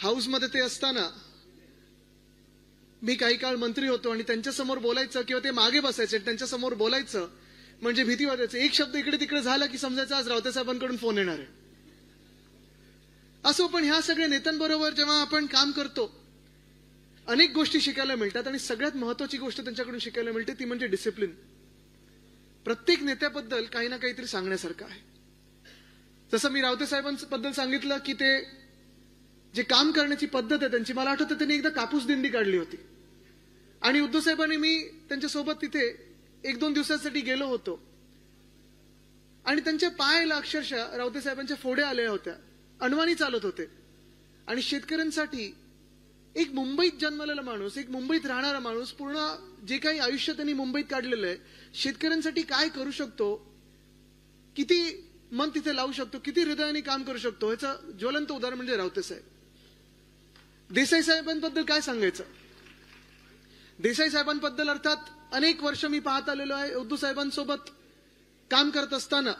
हाऊसमध्ये ते असताना मी काही काळ मंत्री होतो आणि त्यांच्या समोर बोलायचं किंवा ते मागे बसायचे त्यांच्या समोर बोलायचं म्हणजे भीती वाटायचं. एक शब्द इकडे तिकडे झाला की समजायचं आज रावते साहेबांकडून फोन येणार आहे. असो, पण ह्या सगळ्या नेत्यांबरोबर जेव्हा आपण काम करतो अनेक गोष्टी शिकायला मिळतात आणि सगळ्यात महत्वाची गोष्ट त्यांच्याकडून शिकायला मिळते ती म्हणजे डिसिप्लिन. प्रत्येक नेत्याबद्दल काही ना काहीतरी सांगण्यासारखं आहे. जसं मी रावते साहेबांबद्दल सांगितलं की ते जे काम करण्याची पद्धत आहे त्यांची, मला आठवतं त्यांनी एकदा कापूस दिंडी काढली होती आणि उद्धव साहेबांनी मी त्यांच्यासोबत तिथे 1-2 दिवसांसाठी गेलो होतो आणि त्यांच्या पायाला अक्षरशः रावते साहेबांच्या फोड्या आल्या होत्या, अनवाणी चालत होते. आणि शेतकऱ्यांसाठी एक मुंबईत जन्मलेला माणूस, एक मुंबईत राहणारा माणूस, पूर्ण जे काही आयुष्य त्यांनी मुंबईत काढलेलं आहे, शेतकऱ्यांसाठी काय करू शकतो, किती मन तिथे लावू शकतो, किती हृदयाने काम करू शकतो, ह्याचं ज्वलंत उदाहरण म्हणजे रावते साहेब. देसाई साहेबांबद्दल काय सांगायचं. देसाई साहेबांबद्दल अर्थात अनेक वर्ष मी पाहत आलेलो आहे. उद्धव साहेबांसोबत काम करत असताना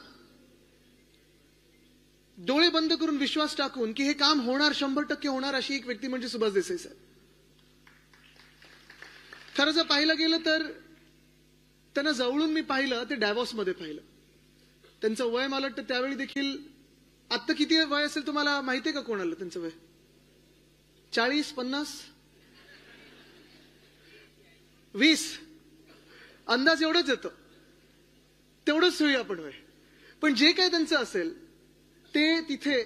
डोळे बंद करून विश्वास टाकून की हे काम होणार, 100% होणार, अशी एक व्यक्ती म्हणजे सुभाष देसाई साहेब. खरं जर पाहिलं गेलं तर त्यांना जवळून मी पाहिलं ते डॅव्हॉसमध्ये पाहिलं. त्यांचं वय मला वाटतं त्यावेळी देखील, आता किती वय असेल तुम्हाला माहितीये का कोणाला त्यांचं वय? 40-50 20 अंदाज एवढंच येतं, तेवढंच ठेवूया आपण वय. पण जे काय त्यांचं असेल ते तिथे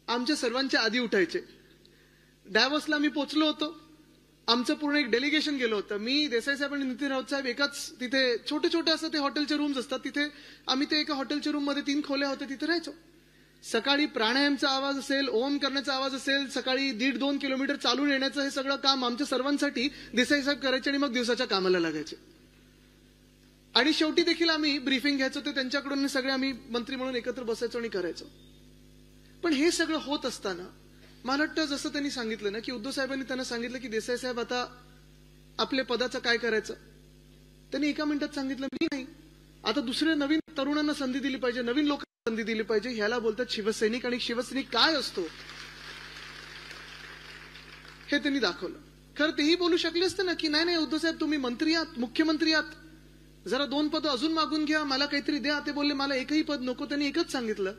आमच्या सर्वांच्या आधी उठायचे. डॅव्हॉसला मी पोहोचलो होतो, आमचं पूर्ण एक डेलिगेशन गेलो होतं. मी, देसाई साहेब आणि नितीन राऊत साहेब एकाच तिथे छोटे छोटे असं ते हॉटेलचे रूम्स असतात, तिथे आम्ही ते एका हॉटेलच्या रूम मध्ये 3 खोल्या होत्या, तिथे राहायचो. सकाळी प्राणायामचा आवाज असेल, ओम करण्याचा आवाज असेल, सकाळी 1.5-2 किलोमीटर चालून येण्याचं हे सगळं काम आमच्या सर्वांसाठी देसाई साहेब करायचे आणि मग दिवसाच्या कामाला लागायचे. आणि शेवटी देखील आम्ही ब्रीफिंग घ्यायचो ते त्यांच्याकडून, सगळे आम्ही मंत्री म्हणून एकत्र बसायचो आणि करायचो. पण हे सगळं होत असताना मला वाटतं जसं त्यांनी सांगितलं ना की उद्धव साहेबांनी त्यांना सांगितलं की देसाई साहेब आता आपल्या पदाचं काय करायचं. त्यांनी एका मिनिटात सांगितलं, मी नाही, आता दुसऱ्या नवीन तरुणांना संधी दिली पाहिजे, नवीन लोकांना संधी दिली पाहिजे. ह्याला बोलतात शिवसैनिक. आणि शिवसैनिक काय असतो हे त्यांनी दाखवलं. खरं तेही बोलू शकले असते ना की नाही नाही उद्धव साहेब तुम्ही मंत्री आहात, मुख्यमंत्री आहात, जरा 2 पद अजून मागून घ्या, मला काहीतरी द्या. ते बोलले मला एकही पद नको. त्यांनी एकच सांगितलं,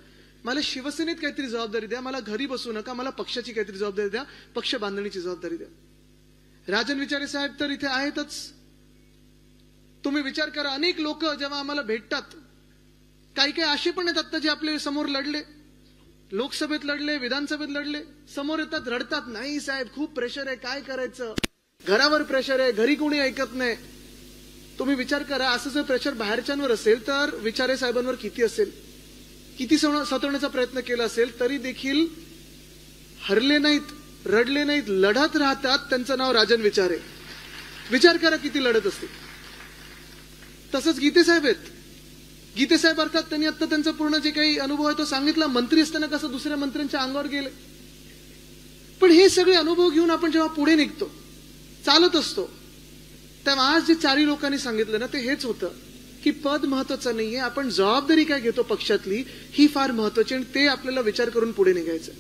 मला शिवसेनेत काहीतरी जबाबदारी द्या, मला घरी बसू नका, मला पक्षाची काहीतरी जबाबदारी द्या, पक्ष बांधणीची जबाबदारी द्या. राजन विचारे साहेब तर इथे आहेतच. तुम्ही विचार करा, अनेक लोक जेव्हा आम्हाला भेटतात, काही काही असे पण आहेत आता जे आपले समोर लढले, लोकसभेत लढले, विधानसभेत लढले, समोर येतात, रडतात, नाही साहेब खूप प्रेशर आहे, काय करायचं, घरावर प्रेशर आहे, घरी कोणी ऐकत नाही. तुम्ही विचार करा, असं जर प्रेशर बाहेरच्यांवर असेल तर विचारे साहेबांवर किती असेल, किती सतवण्याचा प्रयत्न केला असेल, तरी देखील हरले नाहीत, रडले नाहीत, लढत राहतात. त्यांचं नाव राजन विचारे. विचार करा किती लढत असते. तसंच गीते साहेब आहेत. गीते साहेब अर्थात त्यांनी आता त्यांचा पूर्ण जे काही अनुभव आहे तो सांगितला. मंत्री असताना कसं दुसऱ्या मंत्र्यांच्या अंगावर गेले, पण हे सगळे अनुभव घेऊन आपण जेव्हा पुढे निघतो, चालत असतो, तेव्हा आज जे 4 लोकांनी सांगितलं ना ते हेच होतं की पद महत्वाचं नाहीये, आपण जबाबदारी काय घेतो पक्षातली ही फार महत्वाची, आणि ते आपल्याला विचार करून पुढे निघायचं.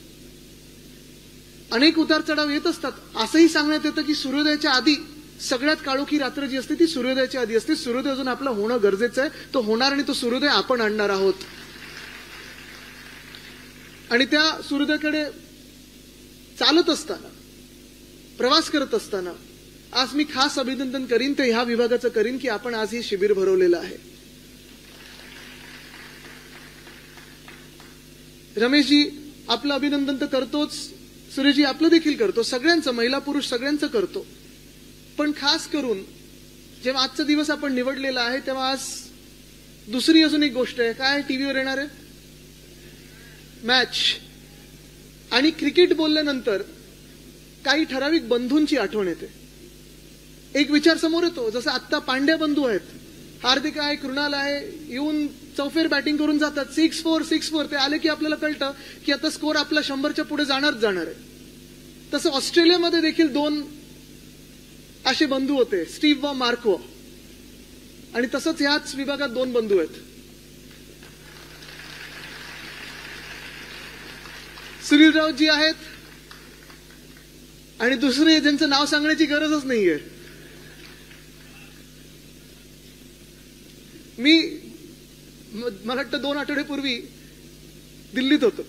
अनेक उतार चढाव येत असतात. असंही सांगण्यात येतं की सूर्योदयाच्या आधी सगळ्यात काळोखी रात्र जी असते ती सूर्योदयाच्या आधी असते. सूर्योदय अजून आपलं होणं गरजेचं आहे, तो होणार आणि तो सूर्योदय आपण आणणार आहोत. आणि त्या सूर्योदयाकडे चालत असताना, प्रवास करत असताना आज मी खास अभिनंदन करीन ते ह्या विभागाचं करीन की आपण आज हे शिबिर भरवलेलं आहे. रमेशजी आपलं अभिनंदन तर करतोच, सुरेशजी आपलं देखील करतो, सगळ्यांचं, महिला पुरुष सगळ्यांचं करतो. पण खास करून जेव्हा आजचा दिवस आपण निवडलेला आहे तेव्हा आज दुसरी अजून एक गोष्ट आहे. काय टीव्हीवर येणार आहे? मॅच. आणि क्रिकेट बोलल्यानंतर काही ठराविक बंधूंची आठवण येते. एक विचार समोर येतो, जसं आत्ता पांड्या बंधू आहेत, हार्दिक आहे, कृणाल आहे, येऊन चौफेर बॅटिंग करून जातात, 6-4 ते आले की आपल्याला कळतं की आता स्कोर आपला 100च्या पुढे जाणार आहे. तसं ऑस्ट्रेलियामध्ये देखील 2 असे बंधू होते, स्टीव्ह व मार्क वॉ. आणि तसंच ह्याच विभागात 2 बंधू आहेत. सुनील राऊत जी आहेत, आणि दुसरे ज्यांचं नाव सांगण्याची गरजच नाहीये. मला वाटतं 2 आठवड्यापूर्वी दिल्लीत होतो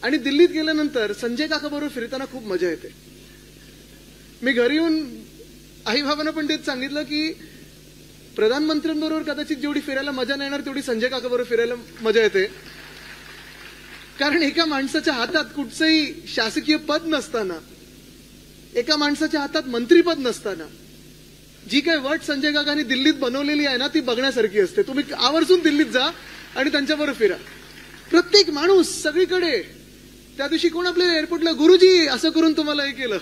आणि दिल्लीत गेल्यानंतर संजय काकाबरोबर फिरताना खूप मजा येते. मी घरी येऊन आई बाबांना पण तेच सांगितलं की प्रधानमंत्र्यांबरोबर कदाचित जेवढी फिरायला मजा नाही येणार तेवढी संजय काकाबरोबर फिरायला मजा येते. कारण एका माणसाच्या हातात कुठचंही शासकीय पद नसताना, एका माणसाच्या हातात मंत्रीपद नसताना जी काही वट संजय काकांनी दिल्लीत बनवलेली आहे ना ती बघण्यासारखी असते. तुम्ही आवर्जून दिल्लीत जा आणि त्यांच्याबरोबर फिरा. प्रत्येक माणूस सगळीकडे. त्या दिवशी कोण आपल्या एअरपोर्टला गुरुजी असं करून तुम्हाला हे केलं.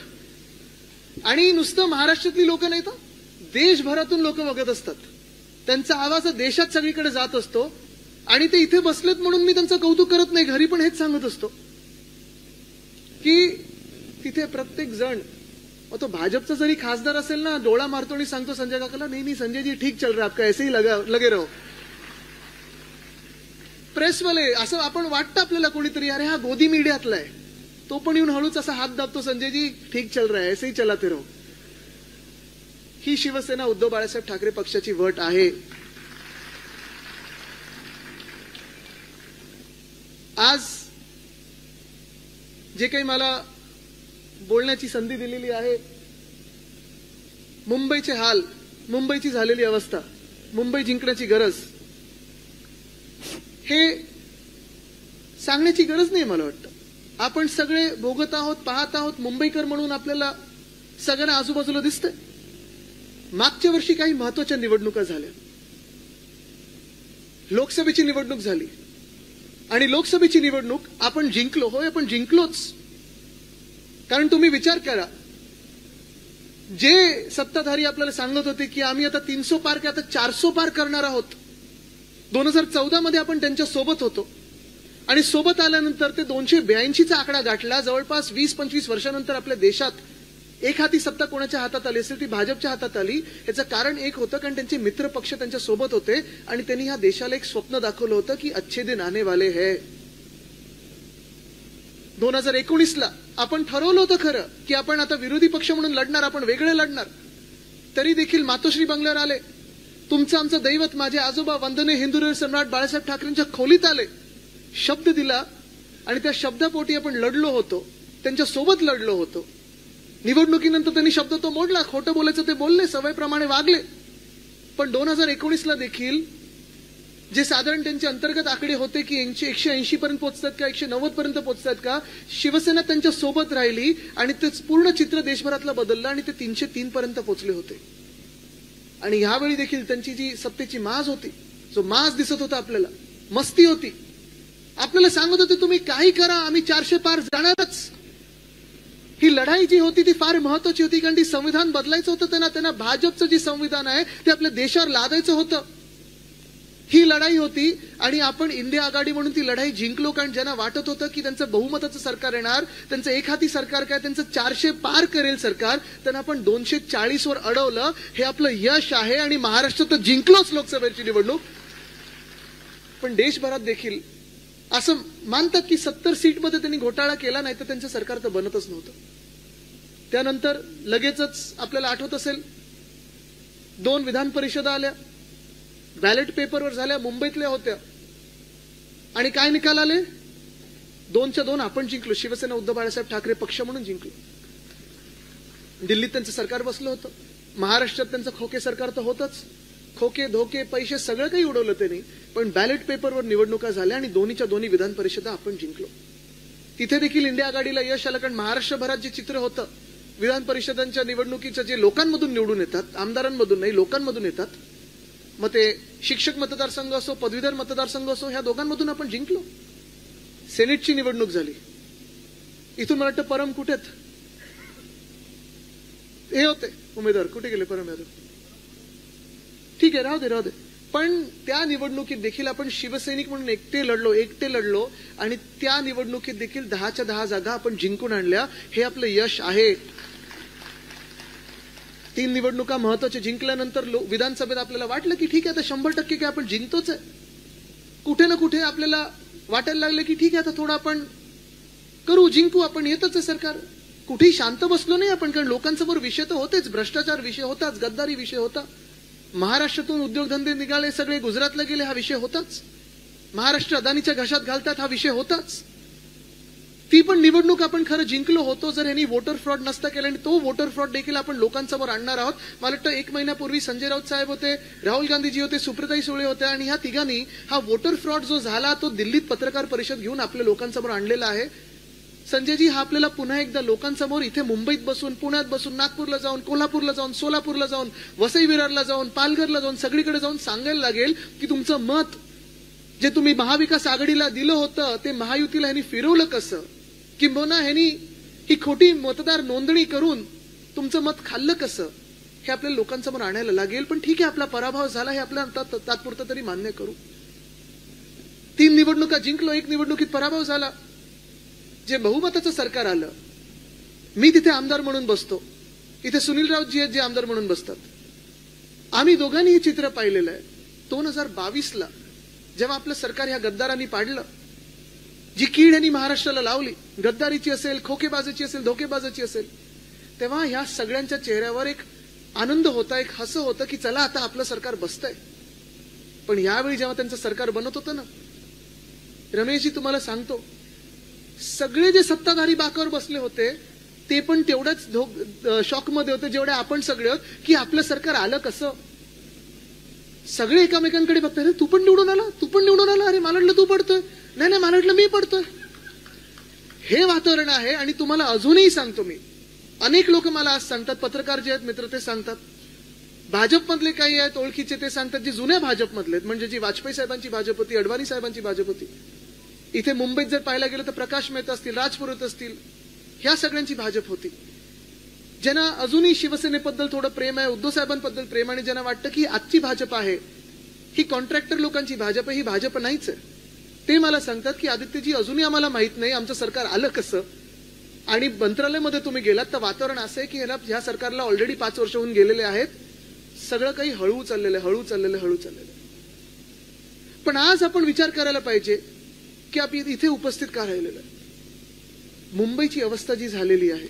आणि नुसतं महाराष्ट्रातली लोक नाही तर देशभरातून लोक बघत असतात. त्यांचा आवाज देशात सगळीकडे जात असतो आणि ते इथे बसलेत म्हणून मी त्यांचं कौतुक करत नाही. घरी पण हेच सांगत असतो की तिथे प्रत्येक जण, तो भाजपचा जरी खासदार असेल ना, डोळा मारतो आणि सांगतो संजय काकाला, नाही संजय जी ठीक चल रहा है आपका, ऐसे ही लगे रहो. प्रेसवाले असं आपण वाटतं आपल्याला कोणीतरी, अरे हा गोदी मीडियातला आहे, तो पण येऊन हळूच असा हात दाबतो, संजय जी ठीक चल रहा है, ऐसे ही चलाते रहो. ही शिवसेना उद्धव बाळासाहेब ठाकरे पक्षाची वट आहे. आज जे काही मला बोलण्याची संधी दिलेली आहे, मुंबईचे हाल, मुंबईची झालेली अवस्था, मुंबई जिंकण्याची गरज, हे सांगण्याची गरज नाही. मला वाटतं आपण सगळे भोगत आहोत, पाहत आहोत. मुंबईकर म्हणून आपल्याला सगळ्यांना आजूबाजूला दिसतंय. मागच्या वर्षी काही महत्वाच्या निवडणुका झाल्या. लोकसभेची निवडणूक झाली आणि लोकसभेची निवडणूक आपण जिंकलो. होय, आपण जिंकलोच. कारण तुम्ही विचार करा, जे सत्ताधारी आपल्याला सांगत होते की आम्ही आता 300 पार आता 400 पार करणार आहोत, 2014 मध्ये आपण त्यांच्या सोबत होतो आणि सोबत आल्यानंतर ते 282चा आकडा गाठला. जवळपास 20-25 वर्षानंतर आपल्या देशात एक हाती सत्ता कोणाच्या हातात आली असेल ती भाजपच्या हातात आली. याचं कारण एक होतं, कारण त्यांचे मित्र पक्ष त्यांच्या सोबत होते आणि त्यांनी ह्या देशाला एक स्वप्न दाखवलं होतं की अच्छे दिन आने वाले है. 2019ला आपण ठरवलं होतं खरं की आपण आता विरोधी पक्ष म्हणून लढणार, आपण वेगळे लढणार. तरी देखील मातोश्री बंगल्यावर आले, तुमचं आमचं दैवत माझे आजोबा वंदनीय हिंदुहृदय सम्राट बाळासाहेब ठाकरेंच्या खोलीत आले, शब्द दिला आणि त्या शब्दापोटी आपण लढलो होतो, त्यांच्या सोबत लढलो होतो. निवडणुकीनंतर त्यांनी शब्द तो मोडला, खोटं बोलायचं ते बोलले, सवयीप्रमाणे वागले. पण 2019ला देखील जे साधारण त्यांचे अंतर्गत आकडे होते की 180 पर्यंत पोहोचतात का, 190 पर्यंत पोहोचतात का, शिवसेना त्यांच्या सोबत राहिली आणि ते पूर्ण चित्र देशभरातलं बदललं आणि ते 303 पर्यंत पोहोचले होते. आणि यावेळी देखील त्यांची जी सत्तेची माज होती, जो माज दिसत होता आपल्याला, मस्ती होती, आपल्याला सांगत होते तुम्ही काही करा, आम्ही 400 पार जाणारच. ही लढाई जी होती ती फार महत्वाची होती, कारण ती संविधान बदलायचं होतं. त्यांना भाजपचं जे संविधान आहे ते आपल्या देशावर लादायचं होतं. ही लढाई होती आणि आपण इंडिया आघाडी म्हणून ती लढाई जिंकलो. कारण ज्यांना वाटत होतं की त्यांचं बहुमताचं सरकार येणार, त्यांचं एकहाती सरकार काय, त्यांचं 400 पार करेल सरकार, त्यांना आपण 240 वर अडवलं. हे आपलं यश आहे आणि महाराष्ट्रात जिंकलोच लोकसभेची निवडणूक. पण देशभरात देखील असं मानतात की 70 सीटमध्ये त्यांनी घोटाळा केला, नाही तर त्यांचं सरकार तर बनतच नव्हतं. त्यानंतर लगेचच आपल्याला आठवत असेल 2 विधान परिषदा आल्या, बॅलेट पेपरवर झाल्या, मुंबईतल्या होत्या आणि काय निकाल आले, 2च्या 2 आपण जिंकलो. शिवसेना उद्धव बाळासाहेब ठाकरे पक्ष म्हणून जिंकलो. दिल्लीत त्यांचं सरकार बसलं होतं, महाराष्ट्रात त्यांचं खोके सरकार तर होतच. खोके धोके पैसे सगळं काही उडवलं त्यांनी, पण बॅलेट पेपरवर निवडणुका झाल्या आणि 2च्या 2 विधान परिषदा आपण जिंकलो. तिथे देखील इंडिया आघाडीला यश आलं, कारण महाराष्ट्रभरात जे चित्र होतं विधान परिषदांच्या निवडणुकीचं, जे लोकांमधून निवडून येतात, आमदारांमधून नाही लोकांमधून येतात, मग ते शिक्षक मतदारसंघ असो, पदवीधर मतदारसंघ असो, ह्या दोघांमधून आपण जिंकलो. सेनेटची निवडणूक झाली, इथून मला वाटतं परम कुठेत हे होते उमेदवार, कुठे गेले परम यादव, ठीक आहे राहू दे. पण त्या निवडणुकीत देखील आपण शिवसैनिक म्हणून एकटे लढलो आणि त्या निवडणुकीत देखील 10च्या 10 जागा आपण जिंकून आणल्या. हे आपलं यश आहे. 3 निवडणुका महत्वाच्या जिंकल्यानंतर विधानसभेत आपल्याला वाटलं की ठीक आहे आता 100% काय आपण जिंकतोच आहे. कुठे ना कुठे आपल्याला वाटायला लागलं की ठीक आहे आता थोडं आपण करू, जिंकू, आपण येतच आहे सरकार. कुठेही शांत बसलो नाही आपण, कारण लोकांसमोर विषय तर होतेच, भ्रष्टाचार विषय होताच, गद्दारी विषय होता, महाराष्ट्रातून उद्योगधंदे निघाले सगळे गुजरातला गेले हा विषय होताच, महाराष्ट्र अदानीच्या घशात घालतात हा विषय होताच. ती पण निवडणूक आपण खरं जिंकलो होतो जर यांनी वोटर फ्रॉड नसता केला, आणि तो वोटर फ्रॉड देखील आपण लोकांसमोर आणणार आहोत. मला वाटतं 1 महिन्यापूर्वी संजय राऊत साहेब होते, राहुल गांधीजी होते, सुप्रियाताई सुळे होत्या, आणि ह्या तिघांनी हा वोटर फ्रॉड जो झाला तो दिल्लीत पत्रकार परिषद घेऊन आपल्या लोकांसमोर आणलेला आहे. संजयजी, हा आपल्याला पुन्हा एकदा लोकांसमोर इथे मुंबईत बसून, पुण्यात बसून, नागपूरला जाऊन, कोल्हापूरला जाऊन, सोलापूरला जाऊन, वसई विरारला जाऊन, पालघरला जाऊन, सगळीकडे जाऊन सांगायला लागेल की तुमचं मत जे तुम्ही महाविकास आघाडीला दिलं होतं ते महायुतीला ह्यांनी फिरवलं कसं, किंबहुना ह्यांनी ही खोटी मतदार नोंदणी करून तुमचं मत खाल्लं कसं, हे आपल्याला लोकांसमोर आणायला लागेल. पण ठीक आहे, आपला पराभव झाला हे आपल्याला तात्पुरतं तरी मान्य करू. 3 निवडणुका जिंकलो, 1 निवडणुकीत पराभव झाला. जे बहुमताचं सरकार आलं, मी तिथे आमदार म्हणून बसतो, इथे सुनील राऊतजी आहेत जे आमदार म्हणून बसतात. आम्ही दोघांनी हे चित्र पाहिलेलं आहे. 2022ला जेव्हा आपलं सरकार ह्या गद्दारांनी पाडलं, जी कीड यांनी महाराष्ट्राला लावली, गद्दारीची असेल, खोकेबाजाची असेल, धोकेबाजाची असेल, तेव्हा ह्या सगळ्यांच्या चेहऱ्यावर एक आनंद होता, एक हसं होतं की चला आता आपलं सरकार बसतंय. पण यावेळी जेव्हा त्यांचं सरकार बनत होतं ना, रमेशजी तुम्हाला सांगतो, सगळे जे सत्ताधारी बाकावर बसले होते ते पण तेवढ्याच शॉकमध्ये होते जेवढे आपण सगळे आहोत की आपलं सरकार आलं कसं. सगळे एकमेकांकडे बघताय, तू पण निवडून आला, तू पण निवडून आला, अरे मला वाटलं तू पडतोय, नाही नाही मला वाटलं मी पडतोय. हे वातावरण आहे. आणि तुम्हाला अजूनही सांगतो मी, अनेक लोक मला आज सांगतात, पत्रकार जे आहेत मित्र ते सांगतात, भाजपमधले काही आहेत ओळखीचे ते सांगतात, जे जुन्या भाजपमधले आहेत, म्हणजे जी वाजपेयी साहेबांची भाजप होती, अडवाणी साहेबांची भाजप होती, इथे मुंबईत जर पाहायला गेलं तर प्रकाश मेहता असतील, राजपुरोहित असतील, ह्या सगळ्यांची भाजप होती. ज्यांना अजूनही शिवसेनेबद्दल थोडं प्रेम आहे, उद्धव साहेबांबद्दल प्रेम, आणि ज्यांना वाटतं की आजची भाजप आहे ही कॉन्ट्रॅक्टर लोकांची भाजप आहे, ही भाजप नाहीच आहे, ते मला सांगतात की आदित्यजी अजूनही आम्हाला माहित नाही आमचं सरकार आलं कसं. आणि मंत्रालयामध्ये तुम्ही गेलात तर वातावरण असं आहे की ह्या सरकारला ऑलरेडी 5 वर्ष होऊन गेलेले आहेत, सगळं काही हळू चाललेलं, हळू चाललेलं, हळू चाललेलं. पण आज आपण विचार करायला पाहिजे की आपण इथे उपस्थित का राहिलेलं आहे. मुंबईची अवस्था जी झालेली आहे,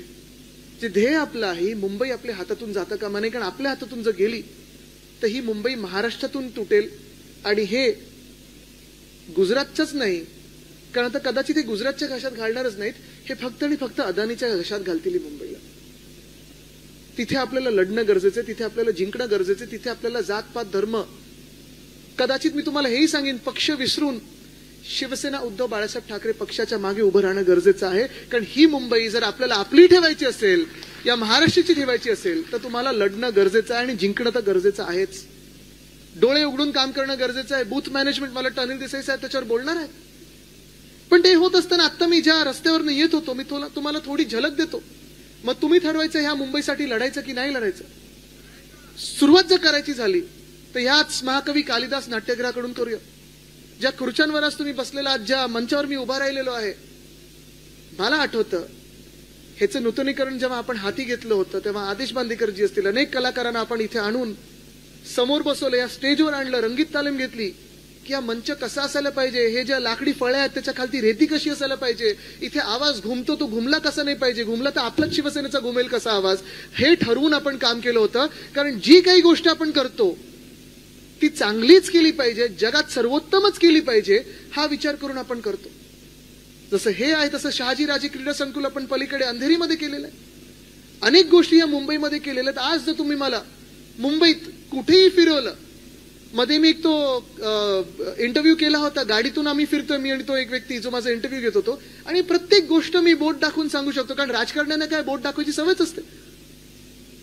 जे ध्येय आपलं आहे, मुंबई आपल्या हातातून जातं कामा नये, कारण आपल्या हातातून जर गेली तर ही मुंबई महाराष्ट्रातून तुटेल. आणि हे गुजरातचंच नाही, कारण आता कदाचित हे गुजरातच्या घशात घालणारच नाहीत, हे फक्त आणि फक्त अदानीच्या घशात घालतील मुंबईला. तिथे आपल्याला लढणं गरजेचं आहे, तिथे आपल्याला जिंकणं गरजेचं आहे, तिथे आपल्याला जातपात धर्म, कदाचित मी तुम्हाला हेही सांगेन, पक्ष विसरून शिवसेना उद्धव बाळासाहेब ठाकरे पक्षाच्या मागे उभं राहणं गरजेचं आहे. कारण ही मुंबई जर आपल्याला आपली ठेवायची असेल, या महाराष्ट्राची ठेवायची असेल, तर तुम्हाला लढणं गरजेचं आहे आणि जिंकणं तर गरजेचं आहेच. डोळे उघडून काम करणं गरजेचं आहे. बूथ मॅनेजमेंट, मला अनिल देसाई साहेब त्याच्यावर बोलणार आहेत. पण ते होत असताना आता मी ज्या रस्त्यावरनं येत होतो, मी तुम्हाला थोडी झलक देतो, मग तुम्ही ठरवायचं ह्या मुंबईसाठी लढायचं की नाही लढायचं. सुरुवात जर करायची झाली तर ह्याच महाकवी कालिदास नाट्यगृहाकडून करूया. ज्या खुर्च्यांवर आज तुम्ही बसलेला, ज्या मंचावर मी उभा राहिलेलो आहे, मला आठवतं ह्याचं नूतनीकरण जेव्हा आपण हाती घेतलं होतं तेव्हा आदेश बांदेकरजी असतील, अनेक कलाकारांना आपण इथे आणून समोर बसवलं, या स्टेजवर आणलं, रंगीत तालीम घेतली की हा मंच कसा असायला पाहिजे, हे ज्या लाकडी फळ्या आहेत त्याच्या खालती रेती कशी असायला पाहिजे, इथे आवाज घुमतो तो घुमला कसा नाही पाहिजे, घुमला तर आपलाच शिवसेनेचा घुमेल कसा आवाज, हे ठरवून आपण काम केलं होतं. कारण जी काही गोष्ट आपण करतो ती चांगलीच केली पाहिजे, जगात सर्वोत्तमच केली पाहिजे, हा विचार करून आपण करतो. जसं हे आहे तसं शहाजीराजे क्रीडा संकुल आपण पलीकडे अंधेरीमध्ये केलेलं आहे, अनेक गोष्टी या मुंबईमध्ये केलेल्या आहेत. आज जर तुम्ही मला मुंबईत कुठेही फिरवलं, मध्ये मी एक तो इंटरव्ह्यू केला होता, गाडीतून आम्ही फिरतोय, मी आणि तो एक व्यक्ती जो माझा इंटरव्ह्यू घेत होतो, आणि प्रत्येक गोष्ट मी बोट दाखवून सांगू शकतो, कारण राजकारण्यांना काय बोट दाखवायची सवयच असते.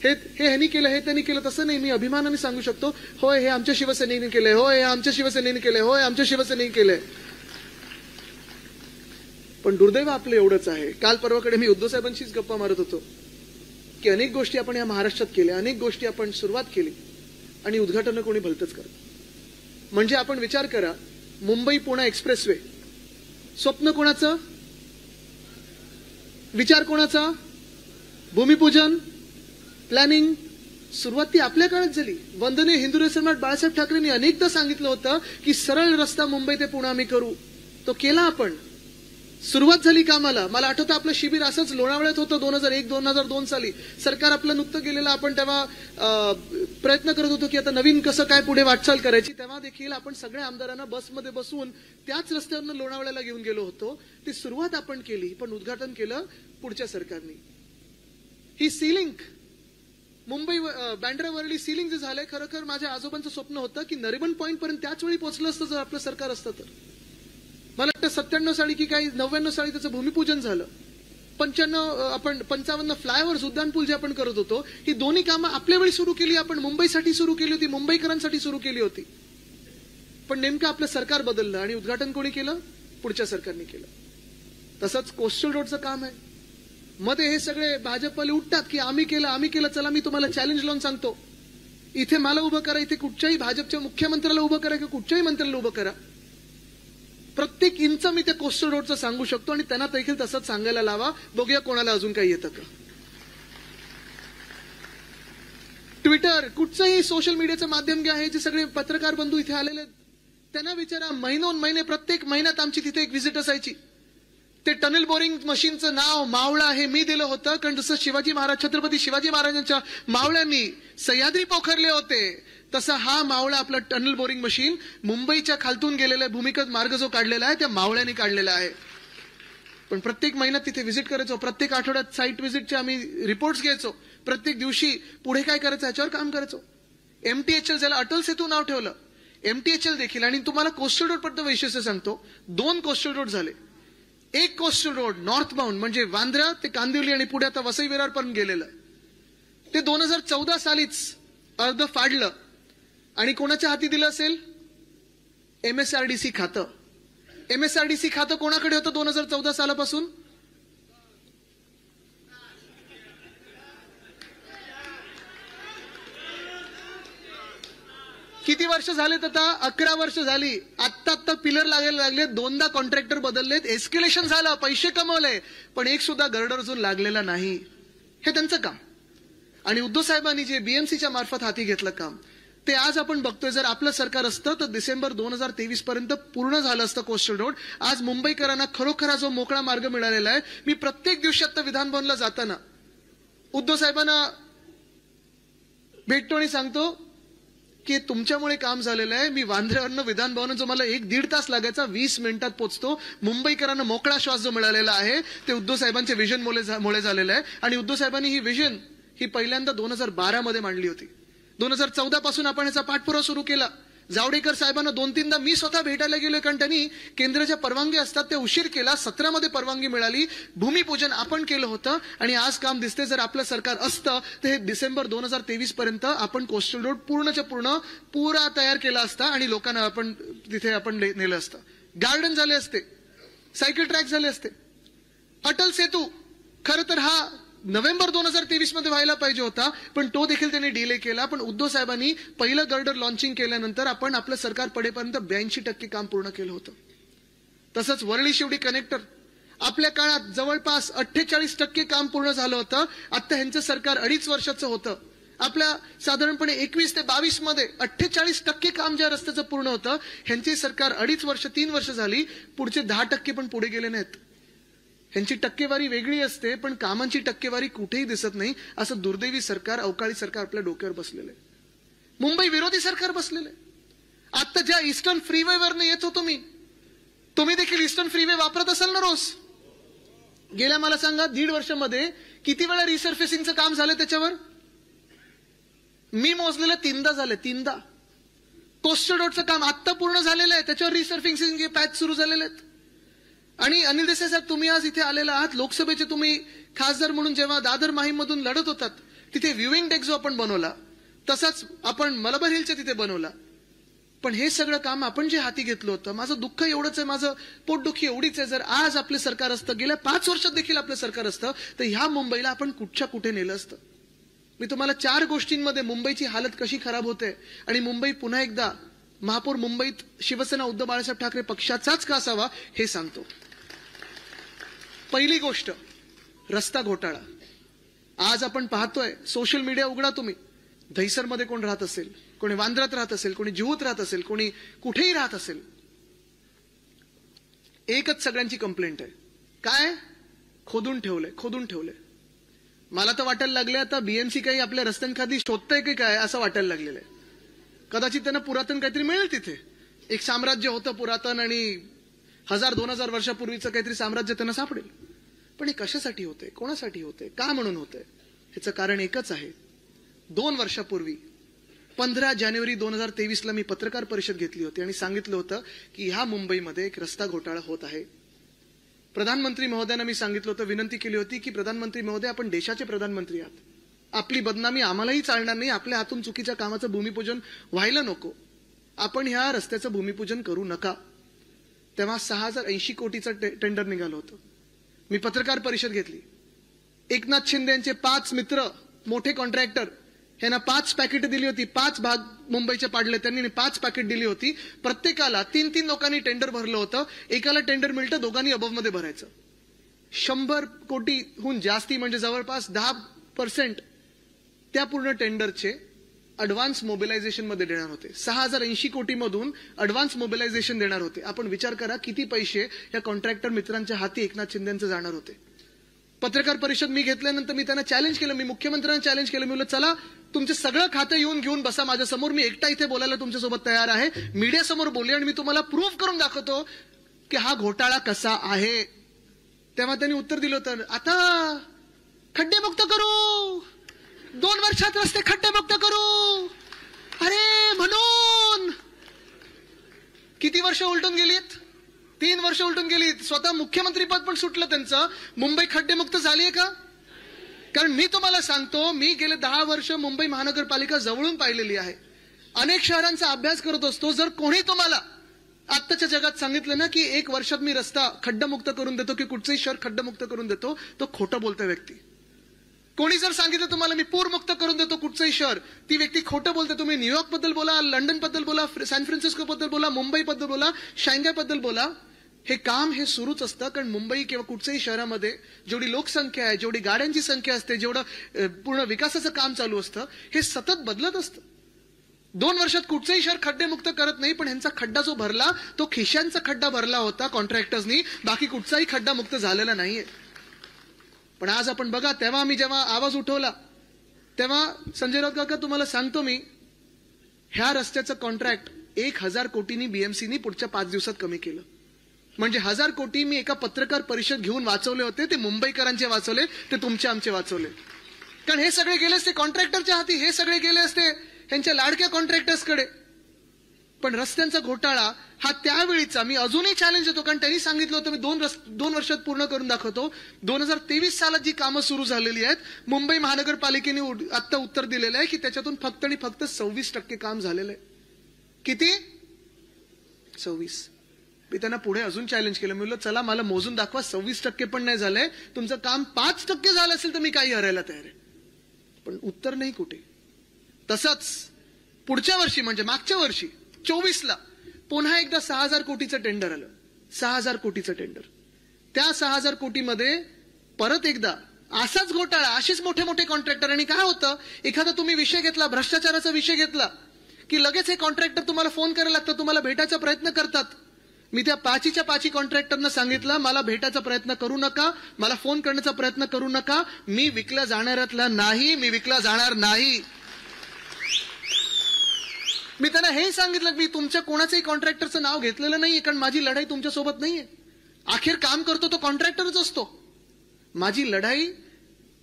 हे ह्यांनी केलं, हे त्यांनी केलं, तसं नाही. मी अभिमानाने सांगू शकतो, होय हे आमच्या शिवसेनेने केलंय, होय हे आमच्या शिवसेनेने केलंय, होय आमच्या शिवसेनेने केलंय. पण दुर्दैव आपलं एवढंच आहे, काल परवाकडे मी उद्धव साहेबांशीच गप्पा मारत होतो की अनेक गोष्टी आपण या महाराष्ट्रात केल्या, अनेक गोष्टी आपण सुरुवात केली आणि उद्घाटन कोणी भलतंच करत. म्हणजे आपण विचार करा, मुंबई पुणे एक्सप्रेसवे स्वप्न कोणाचं, विचार कोणाचा, भूमिपूजन, प्लॅनिंग, सुरुवात ती आपल्या काळात झाली. वंदनीय हिंदू सम्राट बाळासाहेब ठाकरेंनी अनेकदा सांगितलं होतं की सरळ रस्ता मुंबई ते पुणे आम्ही करू, तो केला आपण. सुरुवात झाली कामाला. मला आठवतं आपलं शिबिर असंच लोणावळ्यात होतं 2001-2002 साली. सरकार आपलं नुकतं गेलेलं. आपण तेव्हा प्रयत्न करत होतो की आता नवीन कसं काय पुढे वाटचाल करायची. तेव्हा देखील आपण सगळ्या आमदारांना बसमध्ये बसवून त्याच रस्त्यावरनं लोणावळ्याला घेऊन गेलो होतो. ती सुरुवात आपण केली, पण उद्घाटन केलं पुढच्या सरकारने. ही सीलिंग मुंबई बँड्रा वरळी सीलिंग जे झालंय, खरोखर माझ्या आजोबांचं स्वप्न होतं की नरिमन पॉईंट पर्यंत त्याच वेळी पोहोचलं असतं जर आपलं सरकार असतं तर. मला वाटतं 97 साली की काही 99 साली त्याचं भूमिपूजन झालं. 55 फ्लायओव्हर्स, उड्डाणपूल जे आपण करत होतो, ही दोन्ही कामं आपल्या वेळी सुरू केली. आपण मुंबईसाठी सुरू केली होती, मुंबईकरांसाठी सुरू केली होती. पण नेमकं आपलं सरकार बदललं आणि उद्घाटन कोणी केलं? पुढच्या सरकारने केलं. तसंच कोस्टल रोडचं काम आहे. मध्ये हे सगळे भाजपवाले उठतात की आम्ही केलं. चला मी तुम्हाला चॅलेंज लावून सांगतो, इथे मला उभं करा, इथे कुठच्याही भाजपच्या मुख्यमंत्र्याला उभं करा किंवा कुठच्याही मंत्र्याला उभं करा. प्रत्येक इंच मी त्या कोस्टल रोडचं सांगू शकतो आणि त्यांना देखील तसंच सांगायला लावा. बघूया कोणाला अजून काही येतं का. ट्विटर, कुठचंही सोशल मीडियाचं माध्यम घ्या, हे जे सगळे पत्रकार बंधू इथे आलेले त्यांना विचारा. महिने प्रत्येक महिन्यात आमची तिथे एक व्हिजिट असायची. ते टनल बोरिंग मशीनचं नाव मावळा हे मी दिलं होतं, कारण जसं छत्रपती शिवाजी महाराजांच्या मावळ्यांनी सह्याद्री पोखरले होते, तसा हा मावळा आपला टनल बोरिंग मशीन मुंबईच्या खालतून गेलेला भूमिगत मार्ग जो काढलेला आहे त्या मावळ्याने काढलेला आहे. पण प्रत्येक महिन्यात तिथे व्हिजिट करायचो. प्रत्येक आठवड्यात साईट व्हिजिटचे आम्ही रिपोर्ट्स घ्यायचो. प्रत्येक दिवशी पुढे काय करायचं याच्यावर काम करायचो. MTHL, ज्याला अटल सेतू नाव ठेवलं, MTHL देखील. आणि तुम्हाला कोस्टल रोड पद्धत वैशिष्ट्य सांगतो. 2 कोस्टल रोड झाले. एक कोस्टल रोड नॉर्थ बाउंड म्हणजे वांद्रा ते कांदिवली आणि पुढे आता वसई विरार पर्यंत गेलेलं, ते 2014 सालीच अर्ध फाडलं आणि कोणाच्या हाती दिलं असेल? MSRDC खातं. MSRDC खातं कोणाकडे होतं 2014 सालापासून? किती वर्ष झालेत आता? 11 वर्ष झाली. आत्ता पिलर लागायला लागले. 2दा कॉन्ट्रॅक्टर बदललेत. एस्केलेशन झालं, पैसे कमवले, पण एक सुद्धा गर्डर अजून लागलेला नाही. हे त्यांचं काम. आणि उद्धव साहेबांनी जे BMCच्या मार्फत हाती घेतलं काम, ते आज आपण बघतोय. जर आपलं सरकार असतं तर डिसेंबर 2023 पर्यंत पूर्ण झालं असतं कोस्टल रोड. आज मुंबईकरांना खरोखर जो मोकळा मार्ग मिळालेला आहे. मी प्रत्येक दिवशी आता विधान भवनला जाताना उद्धव साहेबांना भेटतो आणि सांगतो की तुमच्यामुळे काम झालेलं आहे. मी वांद्र्यावरनं विधान भवन जो मला 1-1.5 तास लागायचा 20 मिनिटात पोहोचतो. मुंबईकरांना मोकळा श्वास जो मिळालेला आहे ते उद्धव साहेबांच्या विजन मुळे झालेलं आहे. आणि उद्धव साहेबांनी ही विजन ही पहिल्यांदा 2012 मध्ये मांडली होती. 2014 पासून आपण याचा पाठपुरावा सुरू केला. जावडेकर साहेबांना 2-3दा मी स्वतः भेटायला गेलोय, कारण त्यांनी केंद्राच्या परवानगी असतात त्या उशीर केला. 17 मध्ये परवानगी मिळाली. भूमिपूजन आपण केलं होतं आणि आज काम दिसते. जर आपलं सरकार असतं तर हे डिसेंबर 2023 पर्यंत आपण कोस्टल रोड पूर्णच्या पूर्ण पुरा तयार केला असता आणि लोकांना आपण तिथे नेलं असतं. गार्डन झाले असते, सायकल ट्रॅक झाले असते. अटल सेतू खरं तर हा नोव्हेंबर 2023 मध्ये व्हायला पाहिजे होता, पण तो देखील त्यांनी डिले केला. पण उद्धव साहेबांनी पहिलं गर्डर लॉन्चिंग केल्यानंतर आपण आपलं सरकार पडेपर्यंत 82% काम पूर्ण केलं होतं. तसंच वरळी शिवडी कनेक्टर आपल्या काळात जवळपास 48% काम पूर्ण झालं होतं. आता ह्यांचं सरकार 2.5 वर्षाचं होतं. आपल्या साधारणपणे 21 ते 22 मध्ये 48% काम ज्या रस्त्याचं पूर्ण होतं, ह्यांचे सरकार 2.5 वर्ष 3 वर्ष झाली. पुढचे 10% पण पुढे गेले नाहीत. ह्यांची टक्केवारी वेगळी असते, पण कामांची टक्केवारी कुठेही दिसत नाही. असं दुर्दैवी सरकार, अवकाळी सरकार आपल्या डोक्यावर बसलेलं आहे. मुंबई विरोधी सरकार बसलेलं आहे. आता ज्या ईस्टर्न फ्रीवेवरनं येत होतो मी, तुम्ही देखील ईस्टर्न फ्रीवे वापरत असाल ना रोज? गेल्या मला सांगा 1.5 वर्षामध्ये किती वेळा रिसर्फेसिंगचं काम झालं त्याच्यावर? मी मोजलेलं 3दा झालं. 3दा. कोस्टल रोडचं काम आत्ता पूर्ण झालेलं आहे, त्याच्यावर रिसर्फेसिंग पॅच सुरू झालेले आहेत. आणि अनिल देसाई साहेब, तुम्ही आज इथे आलेला आहात. लोकसभेचे तुम्ही खासदार म्हणून जेव्हा दादर माहीम मधून लढत होतात, तिथे व्ह्यूइंग डेक जो आपण बनवला, तसाच आपण मलबार हिलच्या तिथे बनवला. पण हे सगळं काम आपण जे हाती घेतलं होतं, माझं दुःख एवढंच आहे, माझं पोटदुखी एवढीच आहे. जर आज आपलं सरकार असतं, गेल्या 5 वर्षात देखील आपलं सरकार असतं, तर ह्या मुंबईला आपण कुठच्या कुठे नेलं असतं. मी तुम्हाला 4 गोष्टींमध्ये मुंबईची हालत कशी खराब होते आणि मुंबई पुन्हा एकदा महापौर मुंबईत शिवसेना उद्धव बाळासाहेब ठाकरे पक्षाचाच का असावा हे सांगतो. पहिली गोष्ट, रस्ता घोटाळा. आज आपण पाहतोय, सोशल मीडिया उघडा तुम्ही, दहिसरमध्ये कोण राहत असेल, कोणी वांद्र्यात राहत असेल, कोणी जिहूत राहत असेल, कोणी कुठेही राहत असेल, एकच सगळ्यांची कंप्लेंट आहे, काय खोदून ठेवलंय. मला तर वाटायला लागले आता बीएमसी काही आपल्या रस्त्यांखाली शोधतंय की काय असं वाटायला लागलेलं आहे. कदाचित त्यांना पुरातन काहीतरी मिळेल तिथे. एक साम्राज्य होतं पुरातन आणि 1000-2000 वर्षापूर्वीचं काहीतरी साम्राज्य त्यांना सापडेल. पण हे कशासाठी होते, कोणासाठी होते, का म्हणून होते, ह्याचं कारण एकच आहे. 2 वर्षापूर्वी 15 जानेवारी 2023ला मी पत्रकार परिषद घेतली होती आणि सांगितलं होतं की ह्या मुंबईमध्ये एक रस्ता घोटाळा होत आहे. प्रधानमंत्री महोदयांना मी सांगितलं होतं, विनंती केली होती की प्रधानमंत्री महोदय आपण देशाचे प्रधानमंत्री आहात, आपली बदनामी आम्हालाही चालणार नाही, आपल्या हातून चुकीच्या कामाचं भूमिपूजन व्हायला नको, आपण ह्या रस्त्याचं भूमिपूजन करू नका. तेव्हा 6080 कोटीचं टेंडर निघालं होतं. मी पत्रकार परिषद घेतली. एकनाथ शिंदे यांचे 5 मित्र मोठे कॉन्ट्रॅक्टर ह्यांना 5 पॅकेट दिली होती. 5 भाग मुंबईचे पाडले त्यांनी 5 पॅकेट दिली होती. प्रत्येकाला 3-3 लोकांनी टेंडर भरलं होतं. एकाला टेंडर मिळतं, दोघांनी अबव मध्ये भरायचं. 100 कोटीहून जास्ती म्हणजे जवळपास 10% त्या पूर्ण टेंडरचे अडव्हान्स मोबिलायझेशन मध्ये देणार होते. 6080 कोटीमधून अडव्हान्स मोबिलायझेशन देणार होते. आपण विचार करा किती पैसे या कॉन्ट्रॅक्टर मित्रांच्या हाती एकनाथ शिंदेंचे जाणार होते. पत्रकार परिषद मी घेतल्यानंतर मी त्यांना चॅलेंज केलं, मी मुख्यमंत्र्यांना चॅलेंज केलं. मी म्हणलं चला तुमचे सगळं खातं येऊन घेऊन बसा माझ्यासमोर, मी एकटा इथे बोलायला तुमच्यासोबत तयार आहे, मीडियासमोर बोलले आणि मी तुम्हाला प्रूव्ह करून दाखवतो की हा घोटाळा कसा आहे. तेव्हा त्यांनी उत्तर दिलं होतं, आता खड्डेमुक्त करू, 2 वर्षात रस्ते खड्डेमुक्त करू. अरे म्हणून किती वर्ष उलटून गेलीत, 3 वर्ष उलटून गेली. स्वतः मुख्यमंत्री पद पण सुटलं त्यांचं. मुंबई खड्डेमुक्त झालीये का? कारण मी तुम्हाला सांगतो, मी गेले 10 वर्ष मुंबई महानगरपालिका जवळून पाहिलेली आहे. अनेक शहरांचा अभ्यास करत असतो. जर कोणी तुम्हाला आत्ताच्या जगात सांगितलं ना की 1 वर्षात मी रस्ता खड्डमुक्त करून देतो की कुठचंही शहर खड्डमुक्त करून देतो, तो खोटं बोलतो व्यक्ती. कोणी जर सांगितलं तुम्हाला मी पूरमुक्त करून देतो कुठचंही शहर, ती व्यक्ती खोटं बोलते. तुम्ही न्यूयॉर्क बद्दल बोला, लंडन बद्दल बोला, सॅन फ्रान्सिस्को बद्दल बोला, मुंबई बद्दल बोला, शांघाय बद्दल बोला, हे काम हे सुरूच असतं. कारण मुंबई किंवा कुठच्याही शहरामध्ये जेवढी लोकसंख्या आहे, जेवढी गाड्यांची संख्या असते, जेवढं पूर्ण विकासाचं काम चालू असतं, हे सतत बदलत असतं. 2 वर्षात कुठचंही शहर खड्डेमुक्त करत नाही. पण ह्यांचा खड्डा जो भरला तो खिशांचा खड्डा भरला होता कॉन्ट्रॅक्टर्सनी, बाकी कुठचाही खड्डा मुक्त झालेला नाहीये. पण आज आपण बघा, तेव्हा मी जेव्हा आवाज उठवला तेव्हा संजय राऊत काका तुम्हाला सांगतो मी, ह्या रस्त्याचं कॉन्ट्रॅक्ट 1000 कोटींनी बीएमसीनी पुढच्या 5 दिवसात कमी केलं. म्हणजे 1000 कोटी मी एका पत्रकार परिषद घेऊन वाचवले होते. ते मुंबईकरांचे वाचवले, ते तुमचे आमचे वाचवले. कारण हे सगळे गेले असते कॉन्ट्रॅक्टरच्या हाती, हे सगळे गेले असते ह्यांच्या लाडक्या कॉन्ट्रॅक्टर्सकडे. पण रस्त्यांचा घोटाळा हा त्यावेळीचा मी अजूनही चॅलेंज देतो. कारण त्यांनी सांगितलं होतं मी 2 वर्षात पूर्ण करून दाखवतो. 2023 सालात जी कामं सुरू झालेली आहेत, मुंबई महानगरपालिकेने आता उत्तर दिलेलं आहे की त्याच्यातून फक्त आणि फक्त 26% काम झालेलं आहे. किती? 26. मी त्यांना पुढे अजून चॅलेंज केलं. मी म्हणलं चला मला मोजून दाखवा, 26% पण नाही झालंय, तुमचं काम 5% झालं असेल तर मी काही हरायला तयार आहे. पण उत्तर नाही कुठे. तसंच पुढच्या वर्षी म्हणजे मागच्या वर्षी 24ला पुन्हा एकदा 6000 कोटीचं टेंडर आलं. 6000 कोटीचं टेंडर. त्या 6000 कोटीमध्ये परत एकदा असाच घोटाळा, असेच मोठे मोठे कॉन्ट्रॅक्टर. आणि काय होतं, एखादा तुम्ही विषय घेतला, भ्रष्टाचाराचा विषय घेतला की लगेच हे कॉन्ट्रॅक्टर तुम्हाला फोन करायला लागतं, तुम्हाला भेटायचा प्रयत्न करतात. मी त्या 5च्या 5 कॉन्ट्रॅक्टरना सांगितलं मला भेटायचा प्रयत्न करू नका, मला फोन करण्याचा प्रयत्न करू नका, मी विकल्या जाणाऱ्यातला नाही, मी विकला जाणार नाही. मी त्यांना हे सांगितलं मी तुमच्या कोणाच्याही कॉन्ट्रॅक्टरचं नाव घेतलेलं नाहीये, कारण माझी लढाई तुमच्यासोबत नाहीये. अखेर काम करतो तो कॉन्ट्रॅक्टरच असतो. माझी लढाई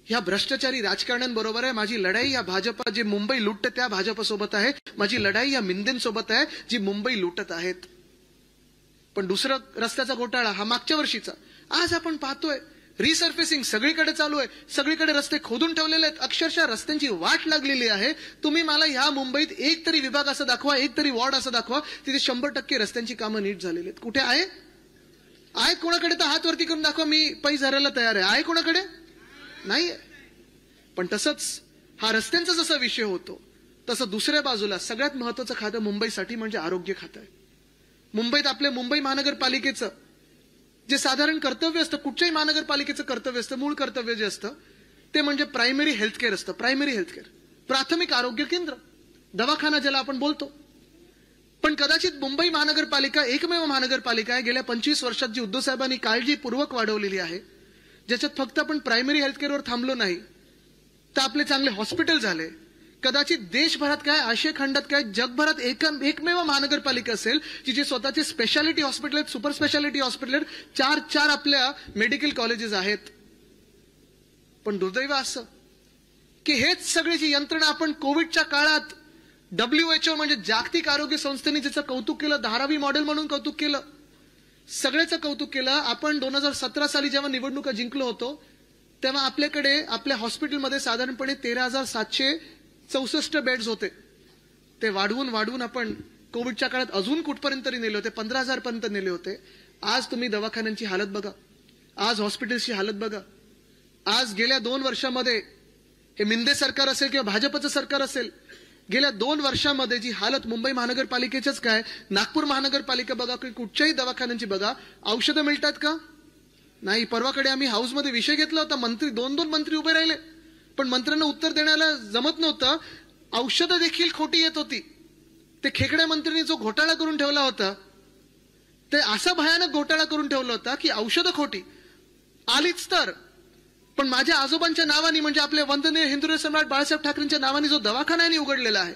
ह्या भ्रष्टाचारी राजकारण्यांबरोबर आहे. माझी लढाई या भाजपा जे मुंबई लुटते त्या भाजपसोबत आहे. माझी लढाई या मिंदेंसोबत आहे जी मुंबई लुटत आहेत. पण दुसरा रस्त्याचा घोटाळा हा मागच्या वर्षीचा. आज आपण पाहतोय रिसर्फेसिंग सगळीकडे चालू आहे, सगळीकडे रस्ते खोदून ठेवलेले आहेत, अक्षरशः रस्त्यांची वाट लागलेली आहे. तुम्ही मला ह्या मुंबईत एक तरी विभाग असं दाखवा, एक तरी वॉर्ड असं दाखवा तिथे 100% रस्त्यांची कामं नीट झालेली आहेत. कुठे आहे? आहे कोणाकडे तर हात वरती करून दाखवा, मी पैसे हरायला तयार आहे. आहे कोणाकडे? नाहीये. पण तसंच हा रस्त्यांचा जसा विषय होतो तसं दुसऱ्या बाजूला सगळ्यात महत्वाचं खातं मुंबईसाठी म्हणजे आरोग्य खातं आहे. मुंबईत आपल्या मुंबई महानगरपालिकेचं जे साधारण कर्तव्य असतं, कुठच्याही महानगरपालिकेचं कर्तव्य असतं, मूळ कर्तव्य जे असतं ते म्हणजे प्रायमरी हेल्थकेअर असतं. प्रायमरी हेल्थकेअर, प्राथमिक आरोग्य केंद्र, दवाखाना ज्याला आपण बोलतो. पण कदाचित मुंबई महानगरपालिका एकमेव महानगरपालिका आहे गेल्या 25 वर्षात जी उद्धव साहेबांनी काळजीपूर्वक वाढवलेली आहे, ज्याच्यात फक्त आपण प्रायमरी हेल्थकेअरवर थांबलो नाही तर आपले चांगले हॉस्पिटल झाले. कदाचित देशभरात काय, आशिया खंडात काय, जगभरात एकमेव महानगरपालिका असेल जिथे स्वतःचे स्पेशालिटी हॉस्पिटल आहेत, सुपर स्पेशालिटी हॉस्पिटल आहेत, 4 आपल्या मेडिकल कॉलेजेस आहेत. पण दुर्दैव असं की हेच सगळी जी यंत्रणा आपण कोविडच्या काळात WHO म्हणजे जागतिक आरोग्य संस्थेने ज्याचं कौतुक केलं, धारावी मॉडेल म्हणून कौतुक केलं, सगळ्याचं कौतुक केलं. आपण 2017 साली जेव्हा निवडणुका जिंकलो होतो तेव्हा आपल्याकडे आपल्या हॉस्पिटलमध्ये साधारणपणे 13,764 बेड्स होते. ते वाढवून आपण कोविडच्या काळात अजून कुठपर्यंत तरी नेले होते, 15,000 पर्यंत नेले होते. आज तुम्ही दवाखान्यांची हालत बघा, आज हॉस्पिटल्सची हालत बघा. आज गेल्या 2 वर्षामध्ये हे मिंदे सरकार असेल किंवा भाजपचं सरकार असेल, गेल्या 2 वर्षामध्ये जी हालत मुंबई महानगरपालिकेचंच काय, नागपूर महानगरपालिका बघा की कुठच्याही दवाखान्यांची बघा, औषधं मिळतात का? नाही. परवाकडे आम्ही हाऊसमध्ये विषय घेतला होता, मंत्री 2 मंत्री उभे राहिले पण मंत्र्यांना उत्तर देण्याला जमत नव्हतं. औषधं देखील खोटी येत होती. ते खेकड्या मंत्र्यांनी जो घोटाळा करून ठेवला होता ते असा भयानक घोटाळा करून ठेवला होता की औषधं खोटी आलीच तर, पण माझ्या आजोबांच्या नावाने म्हणजे आपले वंदनीय हिंदुराव सम्राट बाळासाहेब ठाकरेंच्या नावाने जो दवाखाना आहे उघडलेला आहे,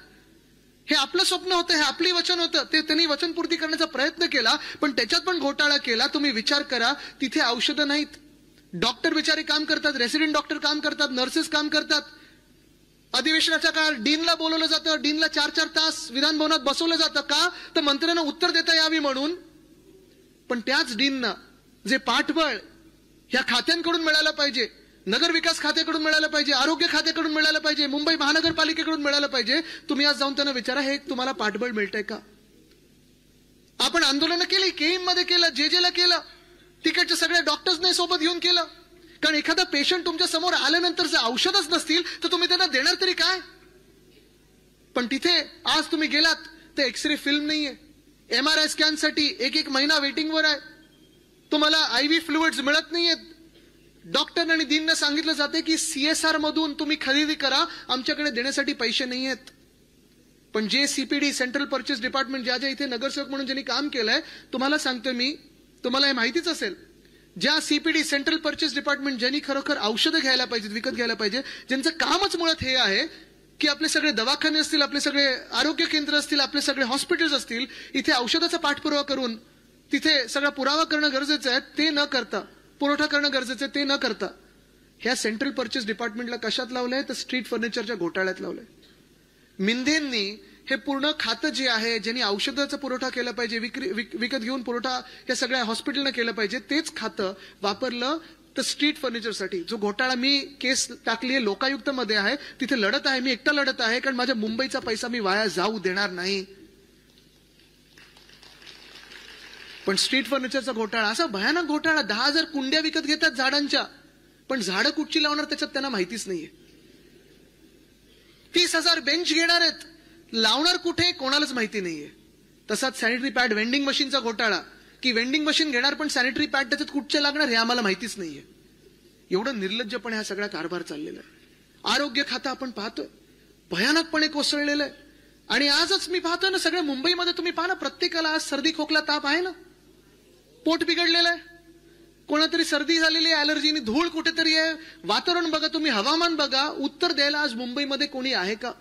हे आपलं स्वप्न होतं, हे आपली वचन होतं, ते त्यांनी वचनपूर्ती करण्याचा प्रयत्न केला पण त्याच्यात पण घोटाळा केला. तुम्ही विचार करा, तिथे औषधं नाहीत, डॉक्टर बिचारे काम करतात, रेसिडेंट डॉक्टर काम करतात, नर्सेस काम करतात. अधिवेशनाच्या काळात डीनला बोलवलं जातं, डीनला 4 तास विधान भवनात बसवलं जातं. का? तर मंत्र्यांना उत्तर देता यावी म्हणून. पण त्याच डीनना जे पाठबळ ह्या खात्यांकडून मिळालं पाहिजे, नगर विकास खात्याकडून मिळालं पाहिजे, आरोग्य खात्याकडून मिळालं पाहिजे, मुंबई महानगरपालिकेकडून मिळालं पाहिजे, तुम्ही आज जाऊन त्यांना विचारा हे तुम्हाला पाठबळ मिळतंय का? आपण आंदोलनं केली, केईम मध्ये केलं, जेजेला केलं, तिकडच्या सगळ्या डॉक्टर्सने सोबत घेऊन केलं. कारण एखादा पेशंट तुमच्या समोर आल्यानंतर जर औषधच नसतील तर तुम्ही त्यांना देणार तरी काय? पण तिथे आज तुम्ही गेलात तर एक्सरे फिल्म नाहीये, MRI स्कॅनसाठी एक महिना वेटिंगवर आहे, तुम्हाला IV फ्लुइड्स मिळत नाहीयेत. डॉक्टर आणि डीनना सांगितलं जाते की CSR मधून तुम्ही खरेदी करा, आमच्याकडे देण्यासाठी पैसे नाहीयेत. पण जे CPD सेंट्रल परचेस डिपार्टमेंट ज्या इथे नगरसेवक म्हणून ज्यांनी काम केलंय, तुम्हाला सांगतोय मी, तुम्हाला हे माहितीच असेल, ज्या CPD सेंट्रल परचेस डिपार्टमेंट ज्यांनी खरोखर औषधं घ्यायला पाहिजेत, विकत घ्यायला पाहिजे, ज्यांचं कामच मुळात हे आहे की आपले सगळे दवाखाने असतील, आपले सगळे आरोग्य केंद्र असतील, आपले सगळे हॉस्पिटल्स असतील, इथे औषधाचा पाठपुरावा करून तिथे सगळा पुरावा करणं गरजेचं आहे, ते न करता, पुरवठा करणं गरजेचं आहे, ते न करता ह्या सेंट्रल परचेस डिपार्टमेंटला कशात लावलंय तर स्ट्रीट फर्निचरच्या घोटाळ्यात लावलंय. मिंदेंनी हे पूर्ण खातं जे आहे, ज्यांनी औषधाचा पुरवठा केला पाहिजे, विकत घेऊन पुरवठा या सगळ्या हॉस्पिटलने केला पाहिजे, तेच खातं वापरलं तर स्ट्रीट फर्निचरसाठी. जो घोटाळा मी केस टाकली आहे लोकायुक्तमध्ये आहे, तिथे लढत आहे, मी एकटा लढत आहे, कारण माझ्या मुंबईचा पैसा मी वाया जाऊ देणार नाही. पण स्ट्रीट फर्निचरचा घोटाळा, असा भयानक घोटाळा, 10,000 कुंड्या विकत घेतात झाडांच्या, पण झाडं कुठची लावणार त्याच्यात त्यांना माहितीच नाहीये. 30,000 बेंच घेणार आहेत, लावणार कुठे कोणालाच माहिती नाहीये. तसाच सॅनिटरी पॅड वेंडिंग मशीनचा घोटाळा, की वेंडिंग मशीन घेणार पण सॅनिटरी पॅड त्याच्यात कुठचे लागणार हे आम्हाला माहितीच नाहीये. एवढं निर्लज्जपणे हा सगळा कारभार चाललेला आहे. आरोग्य खातं आपण पाहतोय भयानकपणे कोसळलेलं आहे. आणि आजच मी पाहतोय ना, सगळ्या मुंबईमध्ये तुम्ही पाहा ना, प्रत्येकाला आज सर्दी खोकला ताप आहे ना, पोट बिघडलेलं आहे, कोणातरी सर्दी झालेली आहे, अलर्जीनी, धूळ कुठेतरी आहे, वातावरण बघा तुम्ही, हवामान बघा, उत्तर द्यायला आज मुंबईमध्ये कोणी आहे का?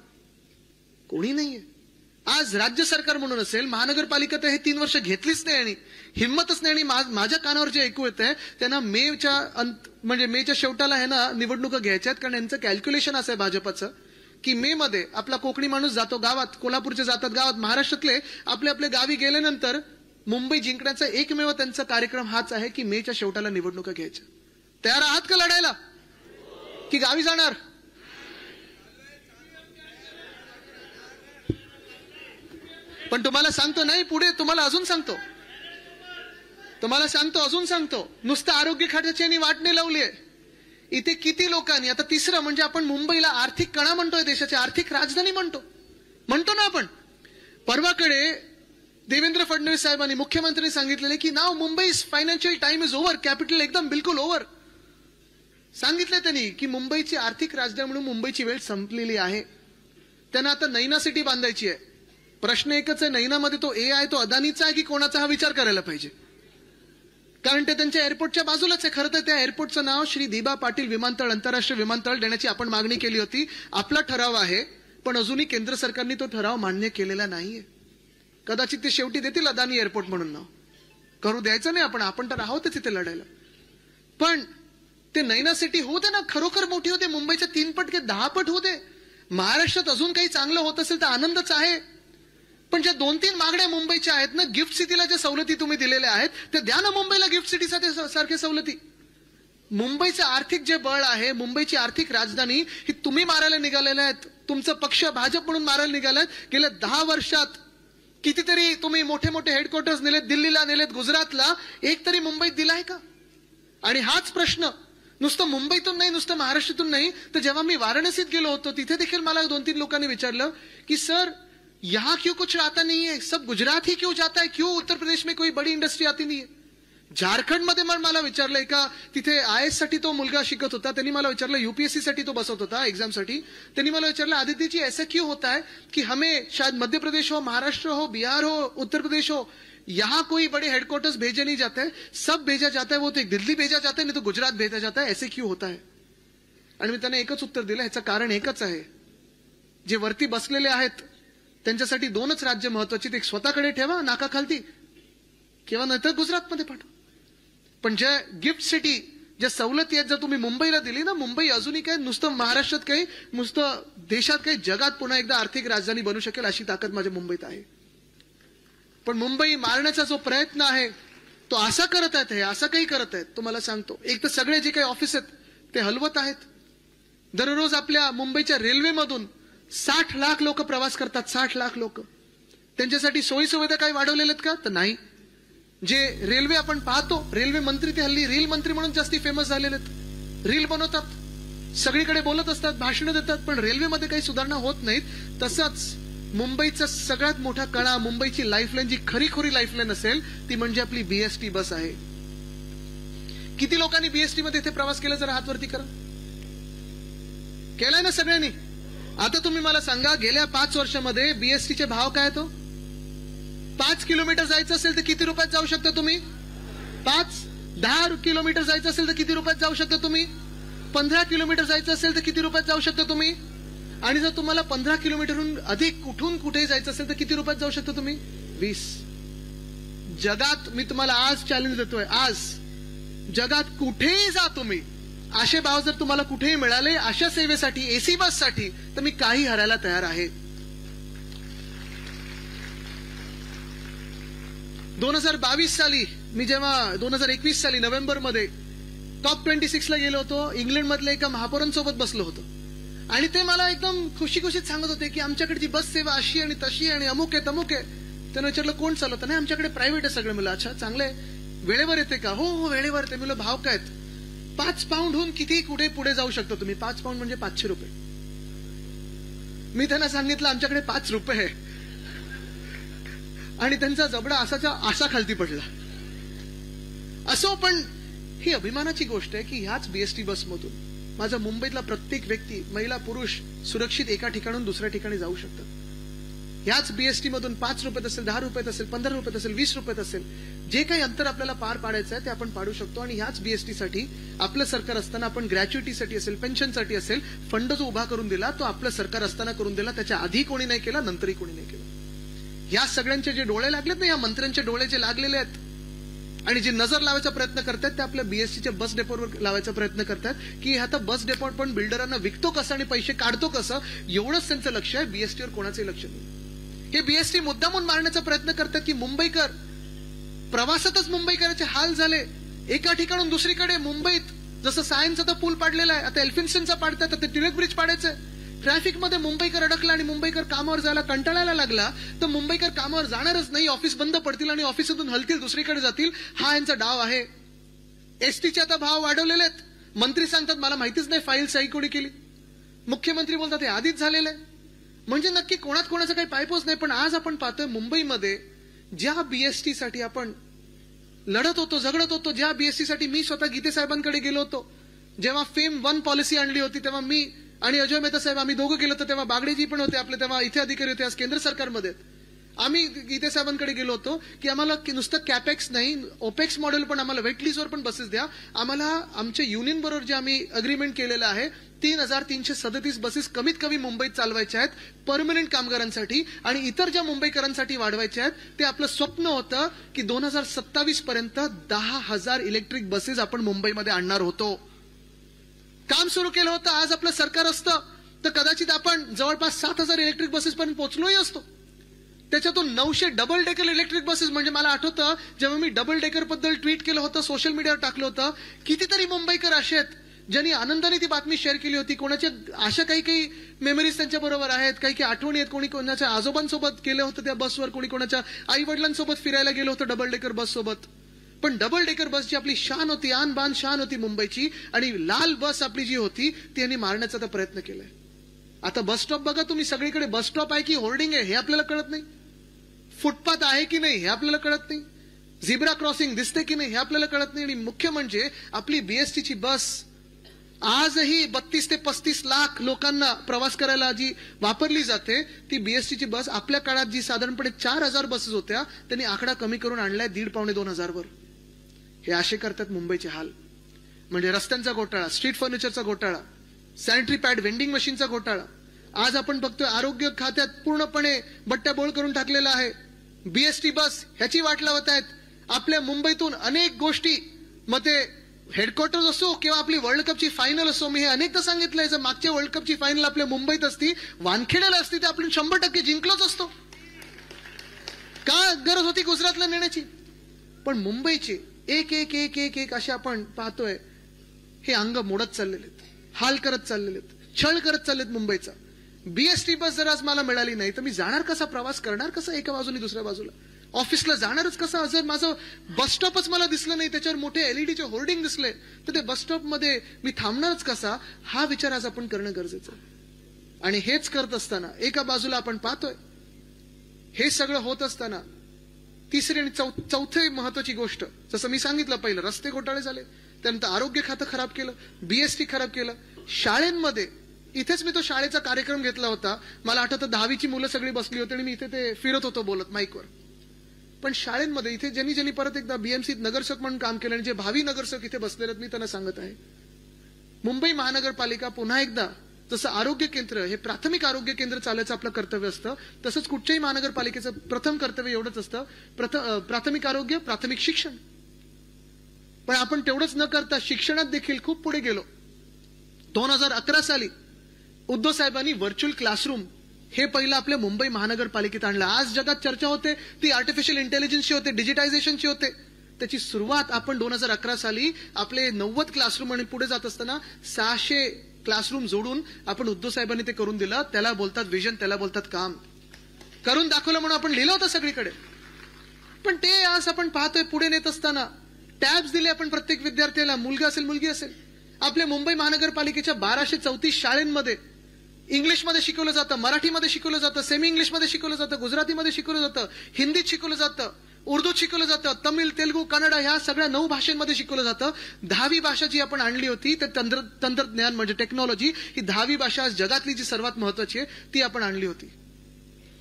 कोणी नाहीये. आज राज्य सरकार म्हणून असेल, महानगरपालिका तर हे 3 वर्ष घेतलीच नाही आणि हिंमतच नाही. आणि माझ्या कानावर जे ऐकू येत आहे त्यांना मेच्या शेवटाला आहे ना निवडणुका घ्यायच्या आहेत, कारण यांचं कॅल्क्युलेशन असं आहे भाजपचं की मे मध्ये आपला कोकणी माणूस जातो गावात, कोल्हापूरचे जातात गावात, महाराष्ट्रातले आपले आपले गावी गेल्यानंतर मुंबई जिंकण्याचा एकमेव त्यांचा कार्यक्रम हाच आहे की मेच्या शेवटाला निवडणुका घ्यायच्या. तयार आहात का लढायला की गावी जाणार? पण तुम्हाला सांगतो नाही, पुढे तुम्हाला अजून सांगतो, अजून सांगतो, नुसतं आरोग्य खात्याची यांनी वाट नाही लावली आहे. इथे किती लोकांनी, आता तिसरं म्हणजे आपण मुंबईला आर्थिक कणा म्हणतोय, देशाची आर्थिक राजधानी म्हणतो ना आपण. परवाकडे देवेंद्र फडणवीस साहेबांनी, मुख्यमंत्र्यांनी सांगितलेले की नाव Mumbai financial time is over, capital एकदम बिलकुल ओव्हर. सांगितले त्यांनी की मुंबईची आर्थिक राजधानी म्हणून मुंबईची वेळ संपलेली आहे. त्यांना आता नैना सिटी बांधायची आहे. प्रश्न एकच आहे, नैनामध्ये तो ए आहे तो अदानीचा आहे की कोणाचा, हा विचार करायला पाहिजे. कारण ते त्यांच्या एअरपोर्टच्या बाजूलाच आहे. खरं तर त्या एअरपोर्टचं नाव श्री दिबा पाटील विमानतळ, आंतरराष्ट्रीय विमानतळ देण्याची आपण मागणी केली होती. आपला ठराव आहे, पण अजूनही केंद्र सरकारने तो ठराव मान्य केलेला नाहीये. कदाचित ते शेवटी देतील अदानी एअरपोर्ट म्हणून नाव. करू द्यायचं नाही आपण तर आहोतच तिथे लढायला. पण ते नैना सिटी होऊ दे ना, खरोखर मोठी होते, मुंबईच्या 3 पट की 10 पट होऊ दे. महाराष्ट्रात अजून काही चांगलं होत असेल तर आनंदच आहे. पण ज्या 2-3 मागण्या मुंबईच्या आहेत ना, गिफ्ट सिटीला ज्या सवलती तुम्ही दिलेल्या आहेत ते द्या ना मुंबईला गिफ्ट सिटी सारख्या सवलती. मुंबईचं आर्थिक जे बळ आहे, मुंबईची आर्थिक राजधानी ही तुम्ही मारायला निघालेल्या आहेत. तुमचा पक्ष भाजप म्हणून मारायला निघालात. गेल्या 10 वर्षात कितीतरी तुम्ही मोठे मोठे हेडक्वार्टर्स नेलेत, दिल्लीला नेलेत, गुजरातला, एक तरी मुंबईत दिलाय का? आणि हाच प्रश्न नुसतं मुंबईतून नाही, नुसतं महाराष्ट्रातून नाही, तर जेव्हा मी वाराणसीत गेलो होतो तिथे देखील मला 2-3 लोकांनी विचारलं की सर यहाँ क्यों कुछ आता नहीं है, सब गुजरात ही क्यों जाता है, क्यों उत्तर प्रदेश में कोई बड़ी इंडस्ट्री आती नहीं है. झारखंडमध्ये मला विचारलं, एका तिथे IAS साठी तो मुलगा शिकत होता, त्यांनी मला विचारलं, UPSC साठी तो बसत होता एग्जामसाठी, त्यांनी मला विचारलं आदित्य जी ऐसा क्यों होता है कि हमें शायद मध्य प्रदेश हो, महाराष्ट्र हो, बिहार हो, उत्तर प्रदेश हो, यहाँ कोई बड़े हेडक्वार्टर्स भेजे नहीं जाते हैं, सब भेजा जाता है वो तो एक दिल्ली भेजा जाता है, नहीं तो गुजरात भेजा जाता है, ऐसे क्यों होता है. आणि मी त्यांना एकच उत्तर दिलं, ह्याचं कारण एकच आहे, जे वरती बसलेले आहेत त्यांच्यासाठी 2च राज्य महत्वाची, एक स्वतःकडे ठेवा नाकाखालती किंवा नंतर गुजरातमध्ये पाठवा. पण ज्या गिफ्ट सिटी, ज्या सवलती आहेत, जर तुम्ही मुंबईला दिली ना, मुंबई अजूनही काय नुसतं महाराष्ट्रात काही, नुसतं देशात काही, जगात पुन्हा एकदा आर्थिक राजधानी बनू शकेल अशी ताकद माझ्या मुंबईत आहे. पण मुंबई मारण्याचा जो प्रयत्न आहे तो असा करत आहेत, हे असं काही करत आहेत, तुम्हाला सांगतो. एक तर सगळे जे काही ऑफिस आहेत ते हलवत आहेत. दररोज आपल्या मुंबईच्या रेल्वेमधून 60 लाख लोक प्रवास करतात, 60 लाख लोक. त्यांच्यासाठी सोयी सुविधा काही वाढवलेल्या आहेत का? तर नाही. जे रेल्वे आपण पाहतो, रेल्वे मंत्री ते हल्ली रील मंत्री म्हणून जास्ती फेमस झालेले आहेत. रील बनवतात, सगळीकडे बोलत असतात, भाषणं देतात, पण रेल्वेमध्ये काही सुधारणा होत नाहीत. तसंच मुंबईचा सगळ्यात मोठा कणा, मुंबईची लाईफलाईन, जी खरी लाईफलाईन असेल ती म्हणजे आपली BST बस आहे. किती लोकांनी BST मध्ये इथे प्रवास केला, जरा हात वरती करा. केलाय ना सगळ्यांनी? आता तुम्ही मला सांगा, गेल्या 5 वर्षामध्ये BSTचे भाव काय तो? 5 किलोमीटर जायचं असेल तर किती रुपयात जाऊ शकता तुम्ही? 10 किलोमीटर जायचं असेल तर किती रुपयात जाऊ शकता तुम्ही? 15 किलोमीटर जायचं असेल तर किती रुपयात जाऊ शकता तुम्ही? आणि जर तुम्हाला 15 किलोमीटरहून अधिक कुठून कुठे जायचं असेल तर किती रुपयात जाऊ शकता तुम्ही? 20. जगात मी तुम्हाला आज चॅलेंज देतोय, आज जगात कुठेही जा तुम्ही, असे भाव जर तुम्हाला कुठेही मिळाले अशा सेवेसाठी, AC बससाठी, तर मी काही हरायला तयार आहे. 2022 साली मी जेव्हा 2021 साली नोव्हेंबरमध्ये टॉप 26 ला गेलो होतो, इंग्लंड मधल्या एका महापौरांसोबत बसलो होतो आणि ते मला एकदम खुशीत सांगत होते की आमच्याकडची बस सेवा अशी आणि तशी आणि अमुक आहे तमुक आहे. त्यानं विचारलं कोण चालवतं? नाही, आमच्याकडे प्रायव्हेट आहे सगळं. मला अच्छा चांगलं आहे. वेळेवर येते का? हो वेळेवर येते. मला भाव काय? 5 पाऊंडहून किती कुठे पुढे जाऊ शकता तुम्ही? 5 पाऊंड म्हणजे 500 रुपये. मी त्यांना सांगितलं आमच्याकडे 5 रुपये आहे आणि त्यांचा जबडा असा खालती पडला. असो, पण ही अभिमानाची गोष्ट आहे की ह्याच BST बसमधून माझा मुंबईतला प्रत्येक व्यक्ती, महिला पुरुष, सुरक्षित एका ठिकाणून दुसऱ्या ठिकाणी जाऊ शकतात. ह्याच BST मधून 5 रुपयात असेल, 10 रुपयात असेल, 15 रुपयात असेल, 20 रुपयात असेल, जे काही अंतर आपल्याला पार पाडायचं आहे ते आपण पाडू शकतो. आणि ह्याच BST साठी आपलं सरकार असताना आपण ग्रॅच्युइटीसाठी असेल, पेन्शनसाठी असेल, फंड जो उभा करून दिला तो आपलं सरकार असताना करून दिला. त्याच्या आधी कोणी नाही केला, नंतरही कोणी नाही केला. या सगळ्यांचे जे डोळे लागलेत ना, या मंत्र्यांचे डोळे जे लागलेले आहेत आणि जे नजर लावायचा प्रयत्न करतात ते आपल्या BSTच्या बस डेपोवर लावायचा प्रयत्न करतात की आता बस डेपो पण बिल्डरांना विकतो कसं आणि पैसे काढतो कसं, एवढंच त्यांचं लक्ष आहे. BSTवर कोणाचंही लक्ष नाही. हे BST मुद्दामून मारण्याचा प्रयत्न करतात की मुंबईकर प्रवासातच मुंबईकरांचे हाल झाले. एका ठिकाणून दुसरीकडे मुंबईत जसं सायन्सचा तर पूल पाडलेला आहे, आता एल्फिन्स्टनचा पाडतात, आता टिळक ब्रिज पाडायचंय. ट्रॅफिकमध्ये मुंबईकर अडकला आणि मुंबईकर कामावर जायला कंटाळायला लागला तर मुंबईकर कामावर जाणारच नाही, ऑफिस बंद पडतील आणि ऑफिसातून हलतील, दुसरीकडे जातील. हा यांचा डाव आहे. STचे आता भाव वाढवलेले आहेत. मंत्री सांगतात मला माहितीच नाही फाईल सही कोणी केली. मुख्यमंत्री बोलतात हे आधीच झालेलं आहे. म्हणजे नक्की कोणाचा काही पायपोच नाही. पण आज आपण पाहतोय मुंबईमध्ये ज्या BST साठी आपण लढत होतो, झगडत होतो, ज्या BST साठी मी स्वतः गीते साहेबांकडे गेलो होतो, जेव्हा फेम 1 पॉलिसी आणली होती तेव्हा मी आणि अजय मेहता साहेब आम्ही दोघं गेलो होतो, तेव्हा बागडेजी पण होते आपले, तेव्हा इथे अधिकारी होते, आज केंद्र सरकारमध्ये. आम्ही गीते साहेबांकडे गेलो होतो की आम्हाला नुसतं कॅपेक्स नाही, ओपेक्स मॉडेल पण आम्हाला, वेट लिस्टवर पण बसेस द्या आम्हाला. आमच्या युनियन बरोबर जे आम्ही अग्रीमेंट केलेलं आहे 3,337 बसेस कमीत कमी मुंबईत चालवायच्या आहेत परमनंट कामगारांसाठी, आणि इतर ज्या मुंबईकरांसाठी वाढवायच्या आहेत. ते आपलं स्वप्न होतं की 2027 पर्यंत 10,000 इलेक्ट्रिक बसेस आपण मुंबईमध्ये आणणार होतो. काम सुरू केलं होतं. आज आपलं सरकार असतं तर कदाचित आपण जवळपास 7,000 इलेक्ट्रिक बसेस पर्यंत पोहोचलोही असतो. त्याच्यातून 900 डबल डेकर इलेक्ट्रिक बसेस. म्हणजे मला आठवतं जेव्हा मी डबल डेकर बद्दल ट्विट केलं होतं, सोशल मीडियावर टाकलं होतं, कितीतरी मुंबईकर असे आहेत ज्यांनी आनंदाने ती बातमी शेअर केली होती. कोणाच्या अशा काही मेमरीज त्यांच्या बरोबर आहेत, काही आठवणी आहेत. कोणी कोणाच्या आजोबांसोबत गेले होतं त्या बसवर, कोणी कोणाच्या आई वडिलांसोबत फिरायला गेलो होतं डबल डेकर बस सोबत. पण डबल डेकर बस जी आपली शान होती, आन बान शान होती मुंबईची, आणि लाल बस आपली जी होती ती यांनी मारण्याचा आता प्रयत्न केलाय. आता बस स्टॉप बघा तुम्ही, सगळीकडे बस स्टॉप आहे की होर्डिंग आहे हे आपल्याला कळत नाही. फुटपाथ आहे की नाही हे आपल्याला कळत नाही. झिब्रा क्रॉसिंग दिसते की नाही हे आपल्याला कळत नाही. आणि मुख्य म्हणजे आपली बीएसटीची बस आजही 32 ते 35 लाख लोकांना प्रवास करायला जी वापरली जाते, ती बीएसटीची बस आपल्या काळात जी साधारणपणे 4,000 बसेस होत्या त्यांनी आकडा कमी करून आणलाय 1,500-2,000 वर. हे असे करतात मुंबईचे हाल. म्हणजे रस्त्यांचा घोटाळा, स्ट्रीट फर्निचरचा घोटाळा, सॅनिटरी पॅड वेंडिंग मशीनचा घोटाळा. आज आपण बघतोय आरोग्य खात्यात पूर्णपणे बट्ट्याबोळ करून टाकलेला आहे. बीएसटी बस ह्याची वाट लावत आहेत. आपल्या मुंबईतून अनेक गोष्टी, मग ते हेडक्वार्टर्स असो किंवा आपली वर्ल्ड कपची फायनल असो, मी हे अनेकदा सांगितलंय, जर मागच्या वर्ल्ड कपची फायनल आपल्या मुंबईत असती, वानखेड्याला असती, तर आपण 100% जिंकलोच असतो. का गरज होती गुजरातला नेण्याची? पण मुंबईचे एक एक एक एक एक असे आपण पाहतोय हे अंग मोडत चाललेले आहेत, हाल करत चाललेले आहेत, छळ करत चाललेत मुंबईचा. बीएसटी बस जर आज मला मिळाली नाही तर मी जाणार कसा, प्रवास करणार कसा एका बाजूने दुसऱ्या बाजूला, ऑफिसला जाणारच कसा? जर माझं बस स्टॉपच मला दिसलं नाही, त्याच्यावर मोठे एलईडीचे होर्डिंग दिसले, तर ते बस स्टॉप मध्ये मी थांबणारच कसा, हा विचार आज आपण करणं गरजेचं आहे. आणि हेच करत असताना एका बाजूला आपण पाहतोय हे सगळं होत असताना तिसरी आणि चौथी महत्वाची गोष्ट, जसं मी सांगितलं, पहिलं रस्ते घोटाळे झाले, त्यानंतर आरोग्य खातं खराब केलं, बीएसटी खराब केलं. शाळेंमध्ये, इथेच मी तो शाळेचा कार्यक्रम घेतला होता, मला आठवतं 10वीची मुलं सगळी बसली होती आणि मी इथे ते फिरत होतो बोलत माईकवर. पण शाळेंमध्ये इथे ज्यांनी परत एकदा बीएमसीत नगरसेवक म्हणून काम केलं आणि जे भावी नगरसेवक इथे बसलेले आहेत, मी त्यांना सांगत आहे, मुंबई महानगरपालिका पुन्हा एकदा, जसं आरोग्य केंद्र हे प्राथमिक आरोग्य केंद्र चालायचं आपलं कर्तव्य असतं, तसंच कुठच्याही महानगरपालिकेचं प्रथम कर्तव्य एवढंच असतं, प्राथमिक आरोग्य, प्राथमिक शिक्षण. पण आपण तेवढंच न करता शिक्षणात देखील खूप पुढे गेलो. 2011 साली उद्धव साहेबांनी व्हर्च्युअल क्लासरूम हे पहिलं आपल्या मुंबई महानगरपालिकेत आणलं. आज जगात चर्चा होते ती आर्टिफिशियल इंटेलिजन्सची होते, डिजिटायझेशनची होते. त्याची सुरुवात आपण 2011 साली आपले 90 क्लासरूम आणि पुढे जात असताना 600 क्लासरूम जोडून आपण उद्धव साहेबांनी ते करून दिलं. त्याला बोलतात विजन, त्याला बोलतात काम. करून दाखवलं म्हणून आपण लिहिलं होतं सगळीकडे. पण ते आज आपण पाहतोय पुढे नेत असताना टॅब्स दिले आपण प्रत्येक विद्यार्थ्याला, मुलगा असेल मुलगी असेल. आपल्या मुंबई महानगरपालिकेच्या 1234 शाळेंमध्ये इंग्लिशमध्ये शिकवलं जातं, मराठीमध्ये शिकवलं जातं, सेमी इंग्लिशमध्ये शिकवलं जातं, गुजरातीमध्ये शिकवलं जातं, हिंदीत शिकवलं जातं, उर्दूत शिकवलं जातं, तमिळ, तेलुगू, कन्नड ह्या सगळ्या 9 भाषांमध्ये शिकवलं जातं. 10वी भाषा जी आपण आणली होती ते तंत्रज्ञान म्हणजे टेक्नॉलॉजी, ही 10वी भाषा जगातली जी सर्वात महत्वाची आहे ती आपण आणली होती.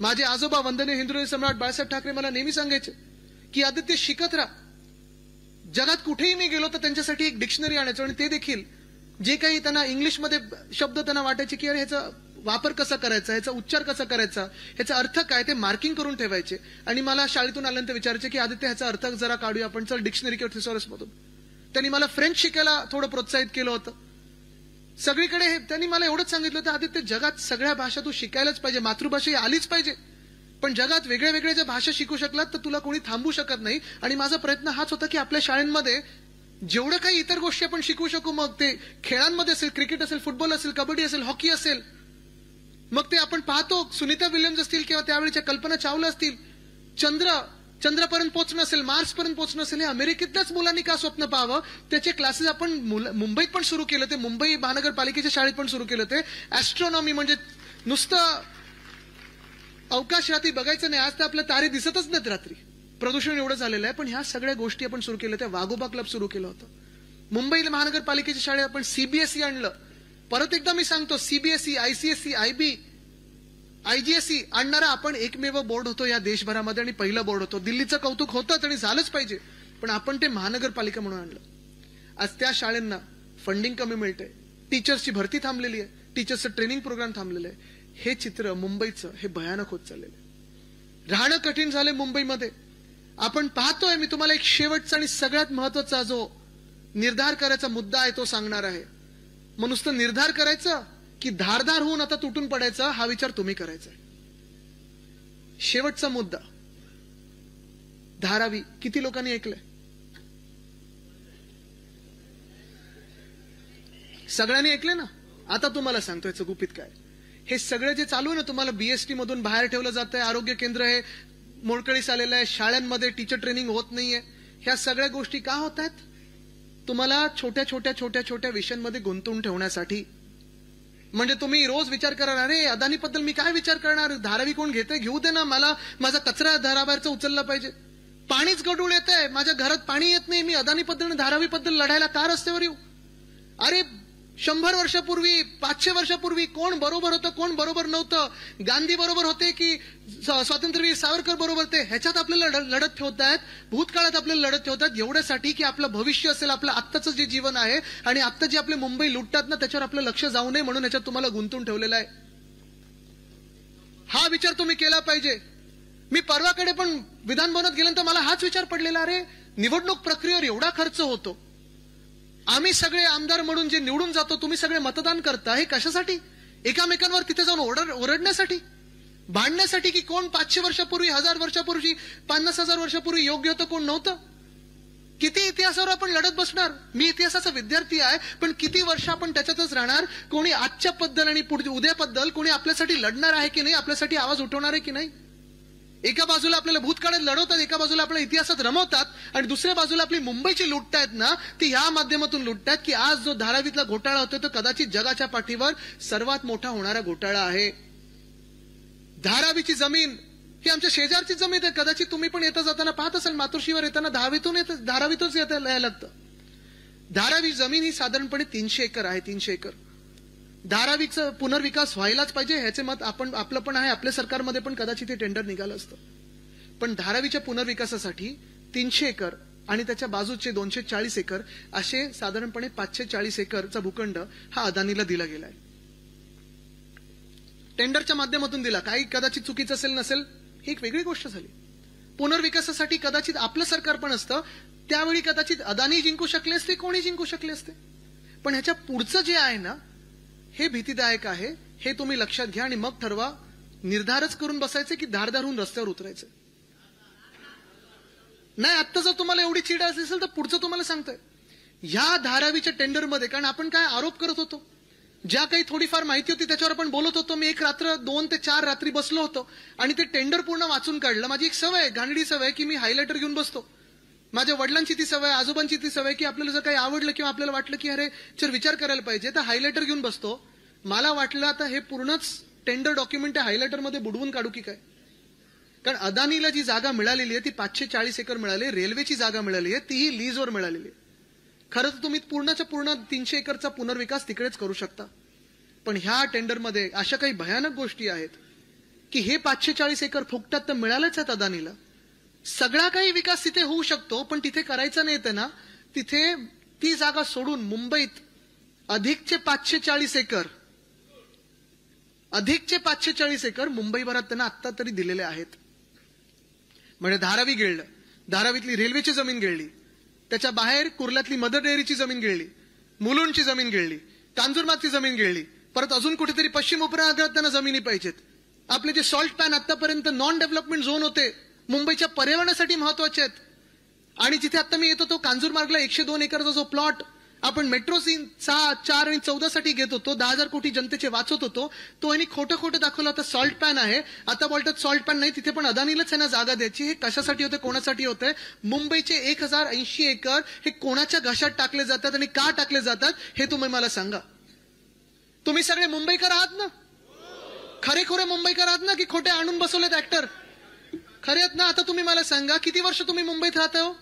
माझे आजोबा वंदनीय हिंदुराव सम्राट बाळासाहेब ठाकरे मला नेहमी सांगायचे की आदित्य शिकत राहा. जगात कुठेही मी गेलो तर त्यांच्यासाठी एक डिक्शनरी आणायचो आणि ते देखील जे काही त्यांना इंग्लिशमध्ये शब्द त्यांना वाटायचे की अरे ह्याचा वापर कसा करायचा, ह्याचा उच्चार कसा करायचा, ह्याचा अर्थ काय, ते मार्किंग करून ठेवायचे. आणि मला शाळेतून आल्यानंतर विचारायचे की आदित्य ह्याचा अर्थ जरा काढूया आपण, चल डिक्शनरी किंवा थिसॉरस मधून. त्यांनी मला फ्रेंच शिकायला थोडं प्रोत्साहित केलं होतं. सगळीकडे त्यांनी मला एवढंच सांगितलं होतं, आदित्य जगात सगळ्या भाषा तू शिकायलाच पाहिजे, मातृभाषा ही आलीच पाहिजे. पण जगात वेगळ्या वेगळ्या ज्या भाषा शिकू शकलात तर तुला कोणी थांबू शकत नाही. आणि माझा प्रयत्न हाच होता की आपल्या शाळांमध्ये जेवढं काही इतर गोष्टी आपण शिकू शकू, मग ते खेळांमध्ये असेल, क्रिकेट असेल, फुटबॉल असेल, कबड्डी असेल, हॉकी असेल, मग ते आपण पाहतो सुनीता विल्यम्स असतील किंवा त्यावेळीच्या कल्पना चावला असतील, चंद्रापर्यंत पोहोचणं असेल, मार्सपर्यंत पोहोचणं असेल, हे अमेरिकेतल्याच मुलांनी का स्वप्न पाहावं, त्याचे क्लासेस आपण मुंबईत पण सुरू केले होते, मुंबई महानगरपालिकेच्या शाळेत पण सुरू केले होते. ऍस्ट्रॉनॉमी म्हणजे नुसतं अवकाश रात्री बघायचं नाही, आज तर आपले तारे दिसतच नाहीत रात्री, प्रदूषण एवढं झालेलं आहे. पण ह्या सगळ्या गोष्टी आपण सुरू केल्या. त्या वाघोबा क्लब सुरू केलं होतं. मुंबई महानगरपालिकेच्या शाळेत आपण सीबीएसई आणलं. परत एकदा मी सांगतो, सीबीएसई, आयसीएसई, आयबी IGSE आणणारा आपण एकमेव बोर्ड होतो या देशभरामध्ये आणि पहिलं बोर्ड होतो. दिल्लीचं कौतुक होतंच आणि झालंच पाहिजे, पण आपण ते महानगरपालिका म्हणून आणलं. आज त्या शाळांना फंडिंग कमी मिळतंय, टीचर्सची भरती थांबलेली आहे, टीचर्सचं ट्रेनिंग प्रोग्राम थांबलेलं आहे. हे चित्र मुंबईचं हे भयानक होत चाललेलं आहे. राहणं कठीण झालंय मुंबईमध्ये. आपण पाहतोय, मी तुम्हाला एक शेवटचा आणि सगळ्यात महत्वाचा जो निर्धार करायचा मुद्दा आहे तो सांगणार आहे. मग नुसतं निर्धार करायचं की धारदार होऊन आता तुटून पडायचा हा विचार तुम्ही करायचा आहे. शेवटचा मुद्दा धारावी. किती लोकांनी ऐकलंय? सगळ्यांनी ऐकलंय ना? आता तुम्हाला सांगतो याचं गुपित काय. हे सगळं जे चालू आहे ना, तुम्हाला BST मधून बाहेर ठेवलं जातंय, आरोग्य केंद्र हे मोडकळीस आलेलं आहे, शाळांमध्ये टीचर ट्रेनिंग होत नाहीये, ह्या सगळ्या गोष्टी का होत आहेत? तुम्हाला छोट्या छोट्या छोट्या छोट्या विषयांमध्ये गुंतवून ठेवण्यासाठी. म्हणजे तुम्ही रोज विचार करणार, अरे अदानीबद्दल मी काय विचार करणार, धारावी कोण घेते, घेऊ दे ना, मला माझा कचरा धाराबाहेरचा उचलला पाहिजे. पाणीच गढूळ येत आहे, माझ्या घरात पाणी येत नाही, मी अदानीबद्दल आणि धारावीबद्दल लढायला का रस्त्यावर येऊ? अरे 100 वर्षापूर्वी, 500 वर्षापूर्वी कोण बरोबर होतं, कोण बरोबर नव्हतं, गांधी बरोबर होते की स्वातंत्र्यवीर सावरकर बरोबर ते, ह्याच्यात आपल्याला लढत ठेवतायत, भूतकाळात आपल्याला लढत ठेवतात एवढ्यासाठी की आपलं भविष्य असेल, आपलं आत्ताचं जे जीवन आहे आणि आत्ता जे आपले मुंबई लुटतात ना त्याच्यावर आपलं लक्ष जाऊ नये म्हणून ह्याच्यात तुम्हाला गुंतून ठेवलेलं आहे. हा विचार तुम्ही केला पाहिजे. मी परवाकडे पण विधान भवनात गेल्यानंतर मला हाच विचार पडलेला, अरे निवडणूक प्रक्रियेवर एवढा खर्च होतो, आम्ही सगळे आमदार म्हणून जे निवडून जातो, तुम्ही सगळे मतदान करता, हे कशासाठी? एकामेकांवर तिथे जाऊन ओरडण्यासाठी, भांडण्यासाठी की कोण 500 वर्षापूर्वी, 1000 वर्षापूर्वी, 50,000 वर्षापूर्वी योग्य होतं, कोण नव्हतं? किती इतिहासावर आपण लढत बसणार? मी इतिहासाचा विद्यार्थी आहे, पण किती वर्ष आपण त्याच्यातच राहणार? कोणी आजच्या बद्दल आणि उद्याबद्दल कोणी आपल्यासाठी लढणार आहे की नाही, आपल्यासाठी आवाज उठवणार आहे की नाही? एका बाजूला आपल्याला भूतकाळात लढवतात, एका बाजूला आपल्या इतिहासात रमवतात आणि दुसऱ्या बाजूला आपली मुंबईची लुटतायत ना, ती ह्या माध्यमातून लुटतात की आज जो धारावीतला घोटाळा होतोय तो कदाचित जगाच्या पाठीवर सर्वात मोठा होणारा घोटाळा आहे. धारावीची जमीन ही आमच्या शेजारची जमीन आहे. कदाचित तुम्ही पण येता जाताना पाहत असाल, मातोश्रीवर येताना धारावीतूनच यायला लागतं. धारावी जमीन ही साधारणपणे 300 एकर आहे. 300 एकर. धारावीचा पुनर्विकास व्हायलाच पाहिजे, ह्याचे मत आपलं पण आहे. आपल्या सरकारमध्ये पण कदाचित हे टेंडर निघालं असतं. पण धारावीच्या पुनर्विकासासाठी 300 एकर आणि त्याच्या बाजूचे 240 एकर असे साधारणपणे 540 एकरचा भूखंड हा अदानीला दिला गेलाय. टेंडरच्या माध्यमातून दिला. काही कदाचित चुकीचं असेल नसेल ही एक वेगळी गोष्ट झाली. पुनर्विकासासाठी कदाचित आपलं सरकार पण असतं, त्यावेळी कदाचित अदानी जिंकू शकले असते, कोणी जिंकू शकले असते. पण ह्याच्या पुढचं जे आहे ना, हे भीतीदायक आहे. हे तुम्ही लक्षात घ्या आणि मग ठरवा, निर्धारच करून बसायचे की धारदारून रस्त्यावर उतरायचं. नाही, आत्ता जर तुम्हाला एवढी चिड असेल तर पुढचं तुम्हाला सांगतोय. ह्या धारावीच्या टेंडरमध्ये, कारण आपण काय आरोप करत होतो, ज्या काही थोडीफार माहिती होती त्याच्यावर आपण बोलत होतो. मी 2 ते 4 रात्री बसलो होतो आणि ते टेंडर पूर्ण वाचून काढलं. माझी एक सवय, घाणेरडी सवय, की मी हायलायटर घेऊन बसतो. माझ्या वडिलांची ती सवय, आजोबांची ती सवय, की आपल्याला जर काही आवडलं किंवा आपल्याला वाटलं की अरे चल विचार करायला पाहिजे, तर हायलायटर घेऊन बसतो. मला वाटलं आता हे पूर्णच टेंडर डॉक्युमेंट हायलायटरमध्ये बुडवून काढू की काय. कारण अदानीला जी जागा मिळालेली आहे ती 540 एकर मिळाली. रेल्वेची जागा मिळाली आहे, तीही लीजवर मिळालेली आहे. खरं तर तुम्ही पूर्णच्या पूर्ण 300 एकरचा पुनर्विकास तिकडेच करू शकता. पण ह्या टेंडरमध्ये अशा काही भयानक गोष्टी आहेत की हे 540 एकर फुकटात तर मिळालंच आहेत अदानीला. सगळा काही विकास तिथे होऊ शकतो, पण तिथे करायचं नाही ना. तिथे ती जागा सोडून मुंबईत अधिकचे 540 एकर मुंबईभरात त्यांना आत्ता तरी दिलेले आहेत. म्हणजे धारावी गिळलं, धारावीतली रेल्वेची जमीन गिळली, त्याच्या बाहेर कुर्ल्यातली मदर डेअरीची जमीन गिळली, मुलुंडची जमीन गिळली, कांजूरमार्गची जमीन गिळली. परत अजून कुठेतरी पश्चिम उपनगरात त्यांना जमिनी पाहिजेत. आपले जे सॉल्ट पॅन आतापर्यंत नॉन डेव्हलपमेंट झोन होते, मुंबईच्या पर्यावरणासाठी महत्वाचे आहेत. आणि जिथे आता मी येतो तो कांजूरमार्गला 102 एकरचा जो प्लॉट आपण मेट्रो 4 आणि 14 साठी घेत होतो, 10,000 कोटी जनतेचे वाचत होतो, तो यांनी खोटं दाखवलं होतं. सॉल्ट पॅन आहे, आता बोलतात सॉल्ट पॅन नाही, तिथे पण अदानीलाच यांना जागा द्यायची. हे कशासाठी होते, कोणासाठी होते? मुंबईचे 1080 एकर हे कोणाच्या घशात टाकले जातात आणि का टाकले जातात हे तुम्ही मला सांगा. तुम्ही सगळे मुंबईकर आहात ना? खरे मुंबईकर आहात ना की खोटे आणून बसवलेत ऍक्टर? खरे आहेत ना? आता तुम्ही मला सांगा, किती वर्ष तुम्ही मुंबईत राहताय हो?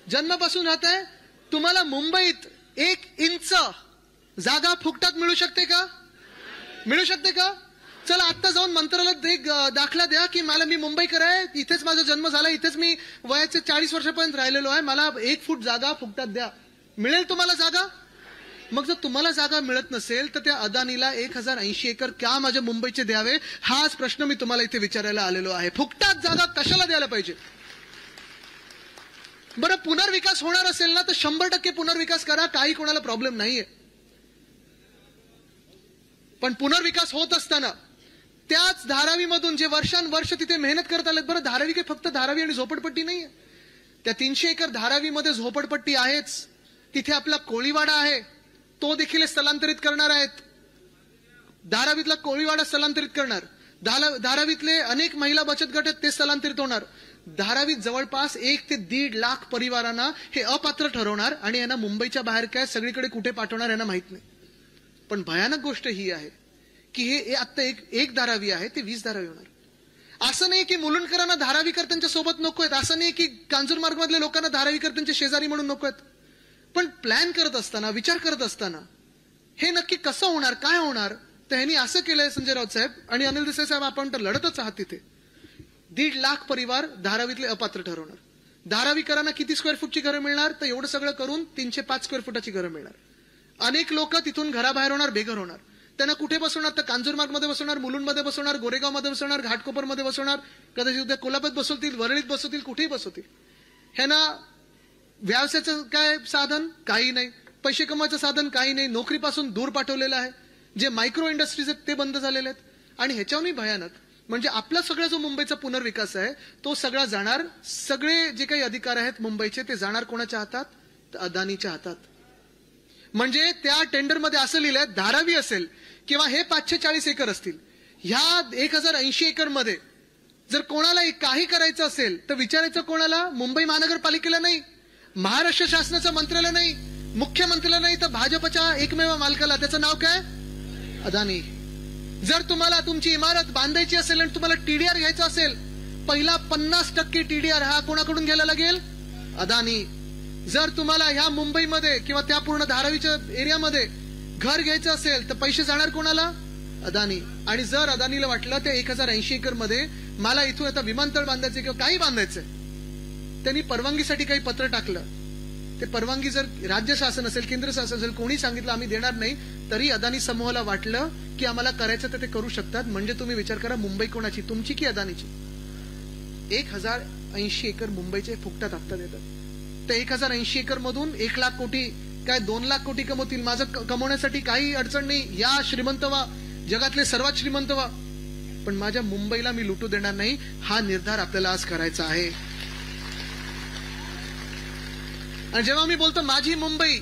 जन्मापासून राहताय. तुम्हाला मुंबईत 1 इंच जागा फुकटात मिळू शकते का? मिळू शकते का? चला आत्ता जाऊन मंत्रालयात एक दाखला द्या की मी मुंबईकर आहे, इथेच माझा जन्म झाला, इथेच मी वयाचे 40 वर्षापर्यंत राहिलेलो आहे, मला 1 फूट जागा फुकटात द्या. मिळेल तुम्हाला जागा? मग जर तुम्हाला जागा मिळत नसेल तर त्या अदानीला 1080 एकर का माझ्या मुंबईचे द्यावे, हाच प्रश्न मी तुम्हाला इथे विचारायला आलेलो आहे. फुकटात जागा कशाला द्यायला पाहिजे? बरं, पुनर्विकास होणार असेल ना तर 100% पुनर्विकास करा, काही कोणाला प्रॉब्लेम नाहीये. पण पुनर्विकास होत असताना त्याच धारावीमधून जे वर्षानुवर्ष तिथे मेहनत करत आलेत, बरं धारावी काही फक्त धारावी आणि झोपडपट्टी नाहीये, त्या 300 एकर धारावीमध्ये झोपडपट्टी आहेच, तिथे आपला कोळीवाडा आहे, तो देखील स्थलांतरित करणार आहेत. धारावीतला कोळीवाडा स्थलांतरित करणार, धारावीतले अनेक महिला बचत गट आहेत ते स्थलांतरित होणार. धारावीत जवळपास 1 ते 1.5 लाख परिवारांना हे अपात्र ठरवणार आणि यांना मुंबईच्या बाहेर काय सगळीकडे कुठे पाठवणार यांना माहित नाही. पण भयानक गोष्ट ही आहे की हे आता एक धारावी आहे ते 20 धारावी होणार. असं नाही की मुलुंडकरांना धारावीकर त्यांच्या सोबत नको आहेत, असं नाही की कांजूरमार्ग मधल्या लोकांना धारावीकर त्यांचे शेजारी म्हणून नको आहेत. पण प्लॅन करत असताना, विचार करत असताना हे नक्की कसं होणार, काय होणार, तर ह्यांनी असं केलंय संजय राऊत साहेब आणि अनिल देसाई साहेब, आपण तर लढतच आहात तिथे. 1.5 लाख परिवार धारावीतले अपात्र ठरवणार. धारावीकरांना किती स्क्वेअर फूटची घरं मिळणार, तर एवढं सगळं करून 305 स्क्वेअर फुटाची घरं मिळणार. अनेक लोक तिथून घराबाहेर होणार, बेघर होणार. त्यांना कुठे बसवणार, तर कांजूरमार्ग मध्ये बसवणार, मुलुंडमध्ये बसवणार, गोरेगाव मध्ये बसवणार, घाटकोपरमध्ये बसवणार, कदाचित उद्या कोल्हापूरात बसवतील, वरळीत बसवतील, कुठेही बसवतील. ह्यांना व्यवसायाचं काय साधन काही नाही, पैसे कमवायचं साधन काही नाही, नोकरीपासून दूर पाठवलेलं आहे. जे मायक्रो इंडस्ट्रीज आहेत ते बंद झालेले आहेत. आणि ह्याच्याहूनही भयानक म्हणजे आपला सगळा जो मुंबईचा पुनर्विकास आहे तो सगळा जाणार, सगळे जे काही अधिकार आहेत मुंबईचे ते जाणार कोणाच्या हातात, तर अदानीच्या हातात. म्हणजे त्या टेंडरमध्ये असं लिहिलंय, धारावी असेल किंवा हे 540 एकर असतील, ह्या 1080 एकर मध्ये जर कोणाला काही करायचं असेल तर विचारायचं कोणाला? मुंबई महानगरपालिकेला नाही, महाराष्ट्र शासनाचं मंत्रालय नाही, मुख्यमंत्र्याला नाही, तर भाजपच्या एकमेव मालकाला. त्याचं नाव काय? अदानी. जर तुम्हाला तुमची इमारत बांधायची असेल आणि तुम्हाला टीडीआर घ्यायचा असेल, पहिला 50% टीडीआर हा कोणाकडून घ्यायला लागेल? अदानी. जर तुम्हाला ह्या मुंबईमध्ये किंवा त्या पूर्ण धारावीच्या एरियामध्ये घर घ्यायचं असेल तर पैसे जाणार कोणाला? अदानी. आणि जर अदानीला वाटलं त्या 1080 एकर मध्ये मला इथून आता विमानतळ बांधायचं किंवा काही बांधायचंय, त्यांनी परवानगीसाठी काही पत्र टाकलं, ते परवानगी जर राज्य शासन असेल, केंद्र शासन असेल, कोणी सांगितलं आम्ही देणार नाही, तरी अदानी समूहाला वाटलं की आम्हाला करायचं तर ते करू शकतात. म्हणजे तुम्ही विचार करा, मुंबई कोणाची, तुमची की अदानीची? 1080 एकर मुंबईचे फुकटात हप्ता देतात. तर 1080 एकर मधून 1 लाख कोटी काय 2 लाख कोटी कमवतील. माझं कमवण्यासाठी काही अडचण नाही, या श्रीमंत व्हा, जगातले सर्वात श्रीमंत व्हा, पण माझ्या मुंबईला मी लुटू देणार नाही. हा निर्धार आपल्याला आज करायचा आहे. आणि जेव्हा मी बोलतो माझी मुंबई,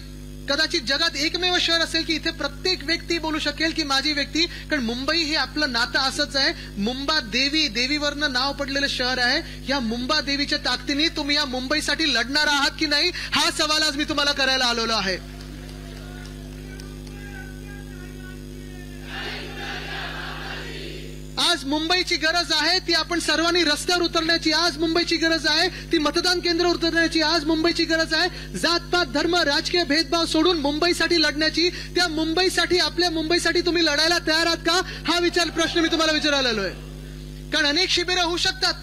कदाचित जगात एकमेव शहर असेल की इथे प्रत्येक व्यक्ती बोलू शकेल की माझी व्यक्ती, कारण मुंबई हे आपलं नातं असंच आहे. मुंबा देवी, देवीवरनं नाव पडलेलं शहर आहे. या मुंबा देवीच्या ताकदीने तुम्ही या मुंबईसाठी लढणार आहात की नाही, हा सवाल आज मी तुम्हाला करायला आलेलो आहे. आज मुंबईची गरज आहे ती आपण सर्वांनी रस्त्यावर उतरण्याची, आज मुंबईची गरज आहे ती मतदान केंद्रावर उतरण्याची, आज मुंबईची गरज आहे जातपात धर्म राजकीय भेदभाव सोडून मुंबईसाठी लढण्याची. त्या मुंबईसाठी, आपल्या मुंबईसाठी तुम्ही लढायला तयार आहात का, हा प्रश्न मी तुम्हाला विचारायला आलोय. कारण अनेक शिबिरं होऊ शकतात,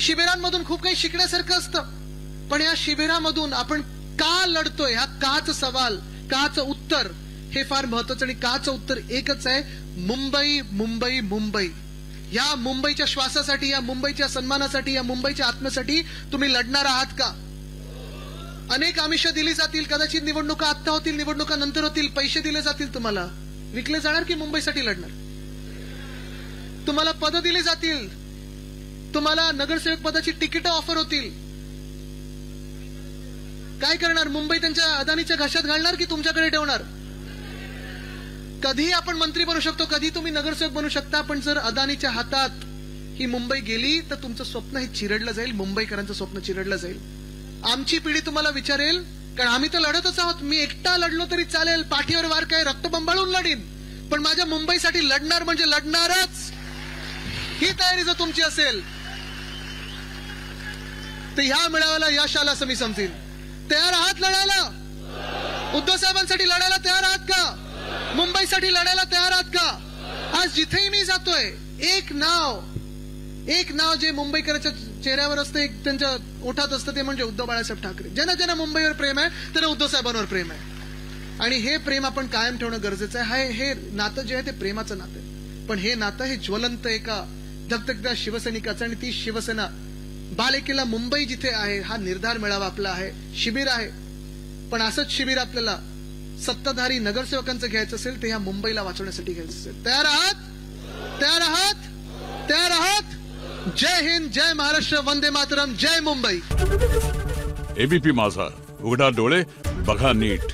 शिबिरांमधून खूप काही शिकण्यासारखं असतं, पण या शिबिरामधून आपण का लढतोय, हा काच सवाल, काच उत्तर हे फार महत्वाचं. आणि काच उत्तर एकच आहे, मुंबई मुंबई मुंबई. या मुंबईच्या श्वासासाठी, या मुंबईच्या सन्मानासाठी, या मुंबईच्या आत्म्यासाठी तुम्ही लढणार आहात का? अनेक आमिष दिली जातील, कदाचित निवडणुका आत्ता होतील, निवडणुका नंतर होतील, पैसे दिले जातील, तुम्हाला विकले जाणार की मुंबईसाठी लढणार? तुम्हाला पद दिली जातील, तुम्हाला नगरसेवक पदाची तिकीट ऑफर होतील, काय करणार? मुंबई त्यांच्या अदानीच्या घशात घालणार की तुमच्याकडे ठेवणार? कधी आपण मंत्री बनू शकतो, कधी तुम्ही नगरसेवक बनू शकता, पण जर अदानीच्या हातात ही मुंबई गेली तर तुमचं स्वप्न हे चिरडलं जाईल, मुंबईकरांचं स्वप्न चिरडलं जाईल. आमची पिढी तुम्हाला विचारेल, कारण आम्ही तर लढतच आहोत, मी एकटा लढलो तरी चालेल, पाठीवर वार काय रक्त बंबाळून लढीन, पण माझ्या मुंबईसाठी लढणार म्हणजे लढणारच. ही तयारी जर तुमची असेल तर ह्या मेळाव्याला यश आलं असं मी समजेन. तयार आहात लढायला? उद्धव साहेबांसाठी लढायला तयार आहात का? मुंबईसाठी लढायला तयार आहात का? आज जिथेही मी जातोय एक नाव जे मुंबईकरांच्या चेहऱ्यावर असतं, एक त्यांच्या ओठात असतं, ते म्हणजे उद्धव बाळासाहेब ठाकरे. ज्यांना ज्यांना मुंबईवर प्रेम आहे त्यांना उद्धव साहेबांवर प्रेम आहे. आणि हे प्रेम आपण कायम ठेवणं गरजेचं आहे. हे नातं जे आहे ते प्रेमाचं नातं आहे, पण हे नातं हे ज्वलंत एका धगधगत्या शिवसैनिकाचं. आणि ती शिवसेना बालेकिल्ला मुंबई जिथे आहे, हा निर्धार मेळावा आपला आहे, शिबिर आहे. पण असंच शिबिर आपल्याला सत्ताधारी नगरसेवकांचं घ्यायचं असेल तर ह्या मुंबईला वाचवण्यासाठी घ्यायचं असेल. तयार आहात? तयार आहात? तयार आहात? जय हिंद, जय महाराष्ट्र, वंदे मातरम, जय मुंबई. एबीपी माझा, उघडा डोळे बघा नीट.